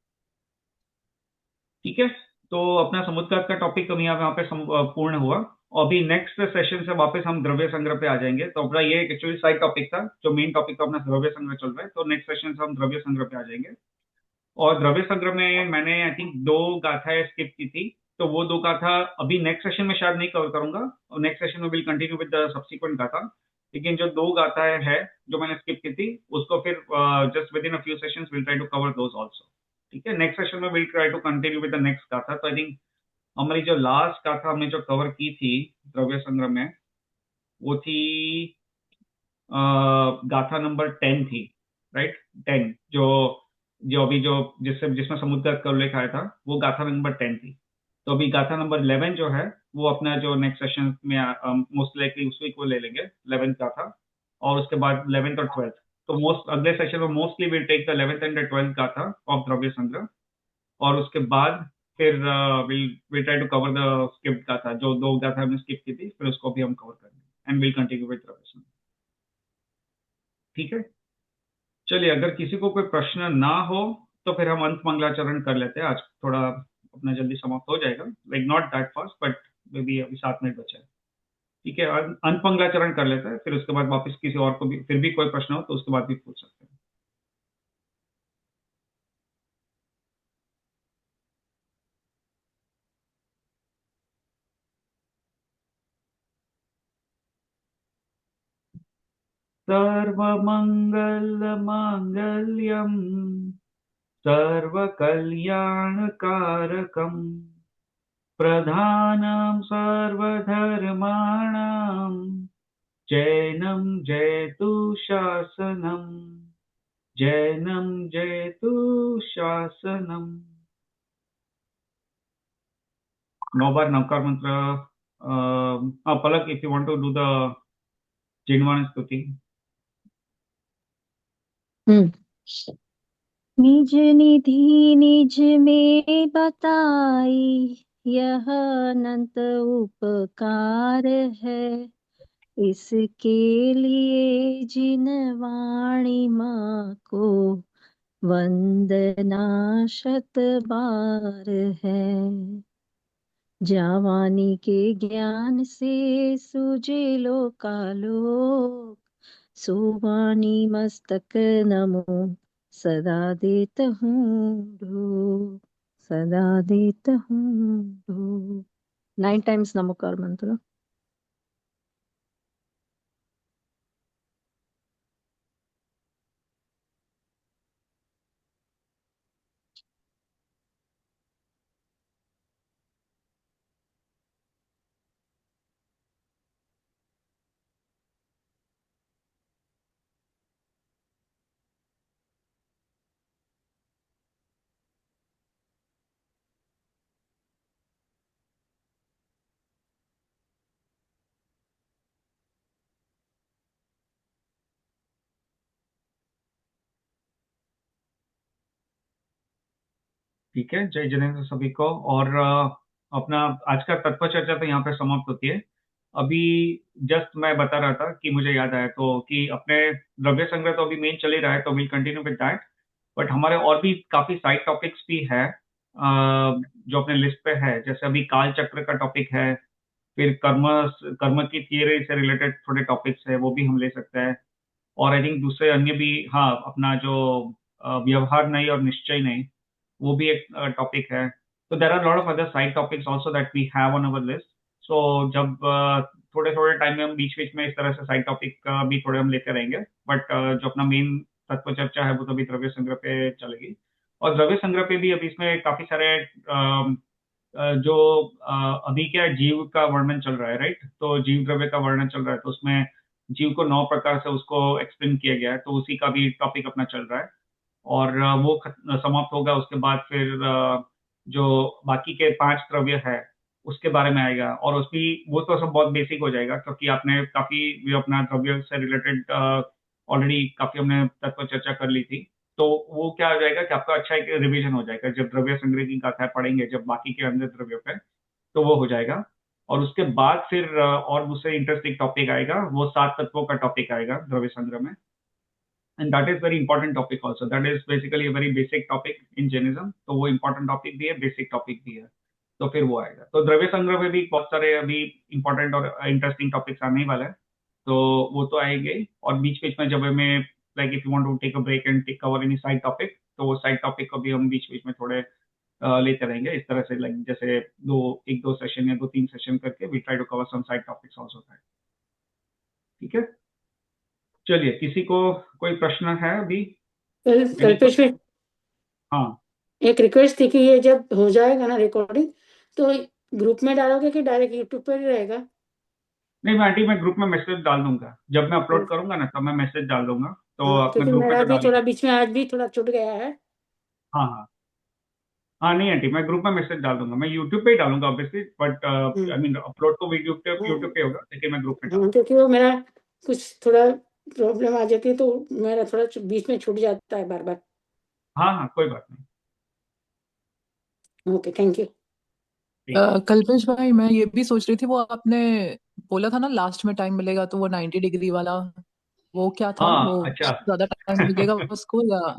ठीक है, तो अपना समुद्र घाट का टॉपिक हम यहाँ पे पूर्ण हुआ। और अभी नेक्स्ट सेशन से वापस हम द्रव्य संग्रह पे आ जाएंगे। तो अपना ये एक्चुअली साइड टॉपिक था, जो मेन टॉपिक था अपना द्रव्य संग्रह चल रहा है, तो नेक्स्ट सेशन से हम द्रव्य संग्रह पे आ जाएंगे। और द्रव्य संग्रह में मैंने आई थिंक 2 गाथाएं स्किप की थी, तो वो 2 गाथा अभी नेक्स्ट सेशन में शायद नहीं कवर करूंगा, और नेक्स्ट सेशन में will continue with the subsequent गाथा। लेकिन जो 2 गाथाएं हैं जो मैंने स्किप की थी, उसको फिर just within a few sessions will try to cover those also. ठीक है, नेक्स्ट सेशन में will try to continue with the next गाथा। तो आई थिंक हमारी जो लास्ट गाथा हमने जो कवर की थी द्रव्य संग्रह में, वो थी गाथा नंबर 10 थी, राइट, 10 जो जो अभी जो जिसमें समुद्र का उल्लेख आया था, वो गाथा नंबर 10 थी। तो अभी गाथा नंबर 11 जो है वो अपना जो नेक्स्ट सेशन में मोस्ट लाइकली उस वीक को ले लेंगे 11th गाथा, और उसके बाद 11th और 12th। तो मोस्ट अगले सेशन में mostly will take the 11th and the 12th गाथा ऑफ द्रव्य संग्रह, और उसके बाद फिर will try to cover the skip गाथा, जो 2 गाथा हमने स्किप की थी, फिर उसको भी हम कवर करेंगे एंड विल कंटिन्यू विद द्रव्य संग्रह। ठीक है, चलिए, अगर किसी को कोई प्रश्न ना हो तो फिर हम अंत मंगलाचरण कर लेते हैं। आज थोड़ा अपना जल्दी समाप्त हो जाएगा, like not that fast, but may be अभी 7 मिनट बचे हैं। ठीक है, अंत मंगलाचरण कर लेते हैं, फिर उसके बाद वापस किसी और को भी फिर भी कोई प्रश्न हो तो उसके बाद भी पूछ सकते हैं। सर्वमंगल मांगल्यम सर्वकल्याणकारकम प्रधानं सर्वधर्माणां जैनं जयतु शासनम्, जैनं जयतु शासनम्। 9 बार नवकार मंत्र। Palak, if you want to do the जिनवान स्तुति।
निज निधि निज में बताई, यह अनंत उपकार है। इसके लिए जिन वाणी माँ को वंदना 100 बार है। जावानी के ज्ञान से सूझे लोकालोक, सुवाणी मस्तक नमो सदा देत हूँ ढो, सदा देत हूँ ढो। 9 टाइम्स नमोकार मंत्र।
ठीक है, जय जिनेन्द्र सभी को। और अपना आज का तत्व चर्चा तो यहाँ पे समाप्त होती है। अभी जस्ट मैं बता रहा था कि मुझे याद आया तो कि अपने द्रव्य संग्रह तो अभी मेन चल ही रहा है, तो will continue with that. But हमारे और भी काफी साइड टॉपिक्स भी है जो अपने लिस्ट पे है। जैसे अभी काल चक्र का टॉपिक है, फिर कर्म कर्म की थियरी से रिलेटेड थोड़े टॉपिक्स है वो भी हम ले सकते हैं। और आई थिंक दूसरे अन्य भी, हाँ, अपना जो व्यवहार नहीं और निश्चय नहीं, वो भी एक टॉपिक है। तो there are lot of other side topics also that we have on our list. So जब थोड़े थोड़े टाइम में हम बीच बीच में इस तरह से साइड टॉपिक भी थोड़े हम लेते रहेंगे, बट जो अपना मेन तत्व चर्चा है वो तो अभी द्रव्य संग्रह पे चलेगी। और द्रव्य संग्रह पे भी अभी इसमें काफी सारे जो अभी क्या है, जीव का वर्णन चल रहा है, राइट? तो जीव द्रव्य का वर्णन चल रहा है, तो उसमें जीव को 9 प्रकार से उसको एक्सप्लेन किया गया है, तो उसी का भी टॉपिक अपना चल रहा है। और वो समाप्त होगा, उसके बाद फिर जो बाकी के 5 द्रव्य है उसके बारे में आएगा। और उसकी वो तो सब बहुत बेसिक हो जाएगा, क्योंकि आपने काफी भी अपना द्रव्य से रिलेटेड ऑलरेडी काफी हमने तत्व चर्चा कर ली थी। तो वो क्या हो जाएगा कि आपका अच्छा एक रिवीजन हो जाएगा, जब द्रव्य संग्रह की गाथा पढ़ेंगे जब बाकी के अन्य द्रव्यों पे, तो वो हो जाएगा। और उसके बाद फिर और दूसरे इंटरेस्टिंग टॉपिक आएगा, वो 7 तत्वों का टॉपिक आएगा द्रव्य संग्रह में। And that is very important topic also, that is basically very basic topic in Jainism. तो वो इंपॉर्टेंट टॉपिक भी है, बेसिक टॉपिक भी है, तो फिर वो आएगा। तो द्रव्य संग्रह में भी बहुत सारे अभी इंपॉर्टेंट और इंटरेस्टिंग टॉपिक्स आने ही वाले हैं, तो वो तो आएंगे ही। और बीच बीच में जब हमें like if you want to take a break and take cover any side topic, तो वो साइड टॉपिक को भी हम बीच बीच में थोड़े लेते रहेंगे इस तरह से, लाइक जैसे एक दो सेशन या 2-3 सेशन करके we try to cover some side topics also. ठीक है, चलिए, किसी को कोई प्रश्न है अभी?
कल्पेश में
हाँ,
एक रिक्वेस्ट थी कि ये जब हो जाएगा ना रिकॉर्डिंग, तो ग्रुप में डालोगे कि डायरेक्ट यूट्यूब पर ही रहेगा?
नहीं, मैं आंटी, मैं ग्रुप में मैसेज डाल दूंगा जब मैं अपलोड करूंगा ना, तब मैं मैसेज डाल दूंगा। तो
हाँ,
अपने
क्योंकि
ग्रुप में
मेरा
तो
भी
डाल ही।
थोड़ा बीच में आज भी थोड़ा छूट गया है।
हाँ हाँ हाँ, नहीं आंटी, मैं ग्रुप में मैसेज डाल दूंगा। मैं यूट्यूब पे ही डालूंगा obviously, but I mean upload तो वीडियो पे यूट्यूब पे होगा, लेकिन मैं ग्रुप में डालूंगा।
क्योंकि वो मेरा कुछ थोड़ा प्रॉब्लम आ जाती है, तो मेरा थोड़ा बीच में छूट जाता है बार बार।
हाँ हाँ, कोई बात नहीं।
Okay, thank you.
कल्पेश भाई, मैं ये भी सोच रही थी, वो आपने बोला था ना लास्ट में टाइम मिलेगा, तो वो 90 डिग्री वाला, वो क्या था?
हाँ,
वो
अच्छा।
ज्यादा टाइम लगेगा उसको या?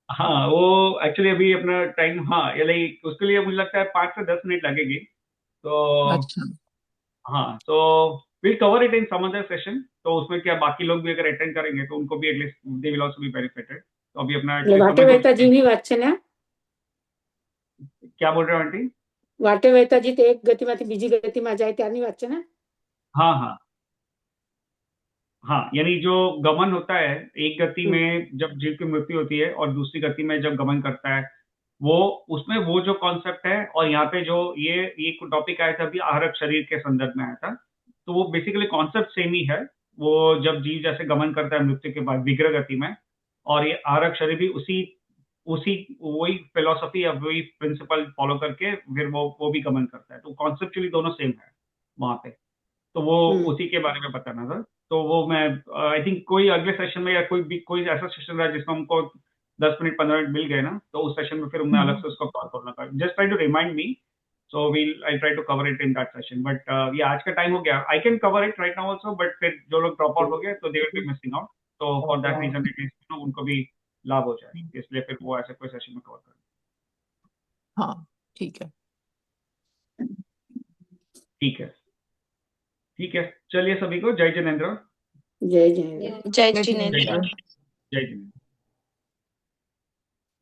हाँ, वो एक्चुअली अभी अपना टाइम, हाँ, ये लाइक उसके लिए मुझे लगता है 5 से 10 मिनट लगेगी। तो
अच्छा।
हाँ, तो will cover it in some other session. तो उसमें क्या, बाकी लोग भी अगर अटेंड करेंगे तो उनको भी at least they will also be benefited. तो अभी अपना एक्चुअली
वाटे
समय
वेता
कुछ,
जी भी वाचे ना?
क्या बोल रहे हो आंटी?
वाटे वेता जी तो एक गतिમાંથી બીજી ગતિમાં જાય ત્યારની વાત છે ને?
हाँ हाँ हाँ, यानी जो गमन होता है एक गति में, जब जीव की मृत्यु होती है और दूसरी गति में जब गमन करता है, वो उसमें वो जो कॉन्सेप्ट है। और यहाँ पे जो ये टॉपिक आया था अभी, आहरक शरीर के संदर्भ में आया था, तो वो बेसिकली कॉन्सेप्ट सेम ही है। वो जब जीव जैसे गमन करता है मृत्यु के बाद विग्रह गति में, और ये आहरक शरीर भी उसी उसी वही फिलोसफी या वही प्रिंसिपल फॉलो करके फिर वो भी गमन करता है। तो कॉन्सेप्चुअली दोनों सेम है वहां पे। तो वो उसी के बारे में बताना था। तो वो मैं आई थिंक कोई अगले सेशन में, या कोई ऐसा सेशन रहा जिसमें हमको 10 मिनट 15 मिनट मिल गए ना, तो उस सेशन में फिर मैं अलग से उसको कॉल करना था। Just try to remind me, so we'll I try to cover it in that session. But ये आज का टाइम हो गया, I can cover it right now also, but फिर जो लोग ड्रॉप आउट हो गए तो they will be missing out. तो for that reason it is, उनको भी लाभ हो जाए, इसलिए फिर वो ऐसे कोई सेशन में कवर करें।
हाँ, ठीक है।
ठीक है, ठीक है, चलिए, सभी को जय जिनेन्द्र।
जय जय।
जय
जय
जिनेन्द्र।
जिनेन्द्र।
जय जिनेन्द्र।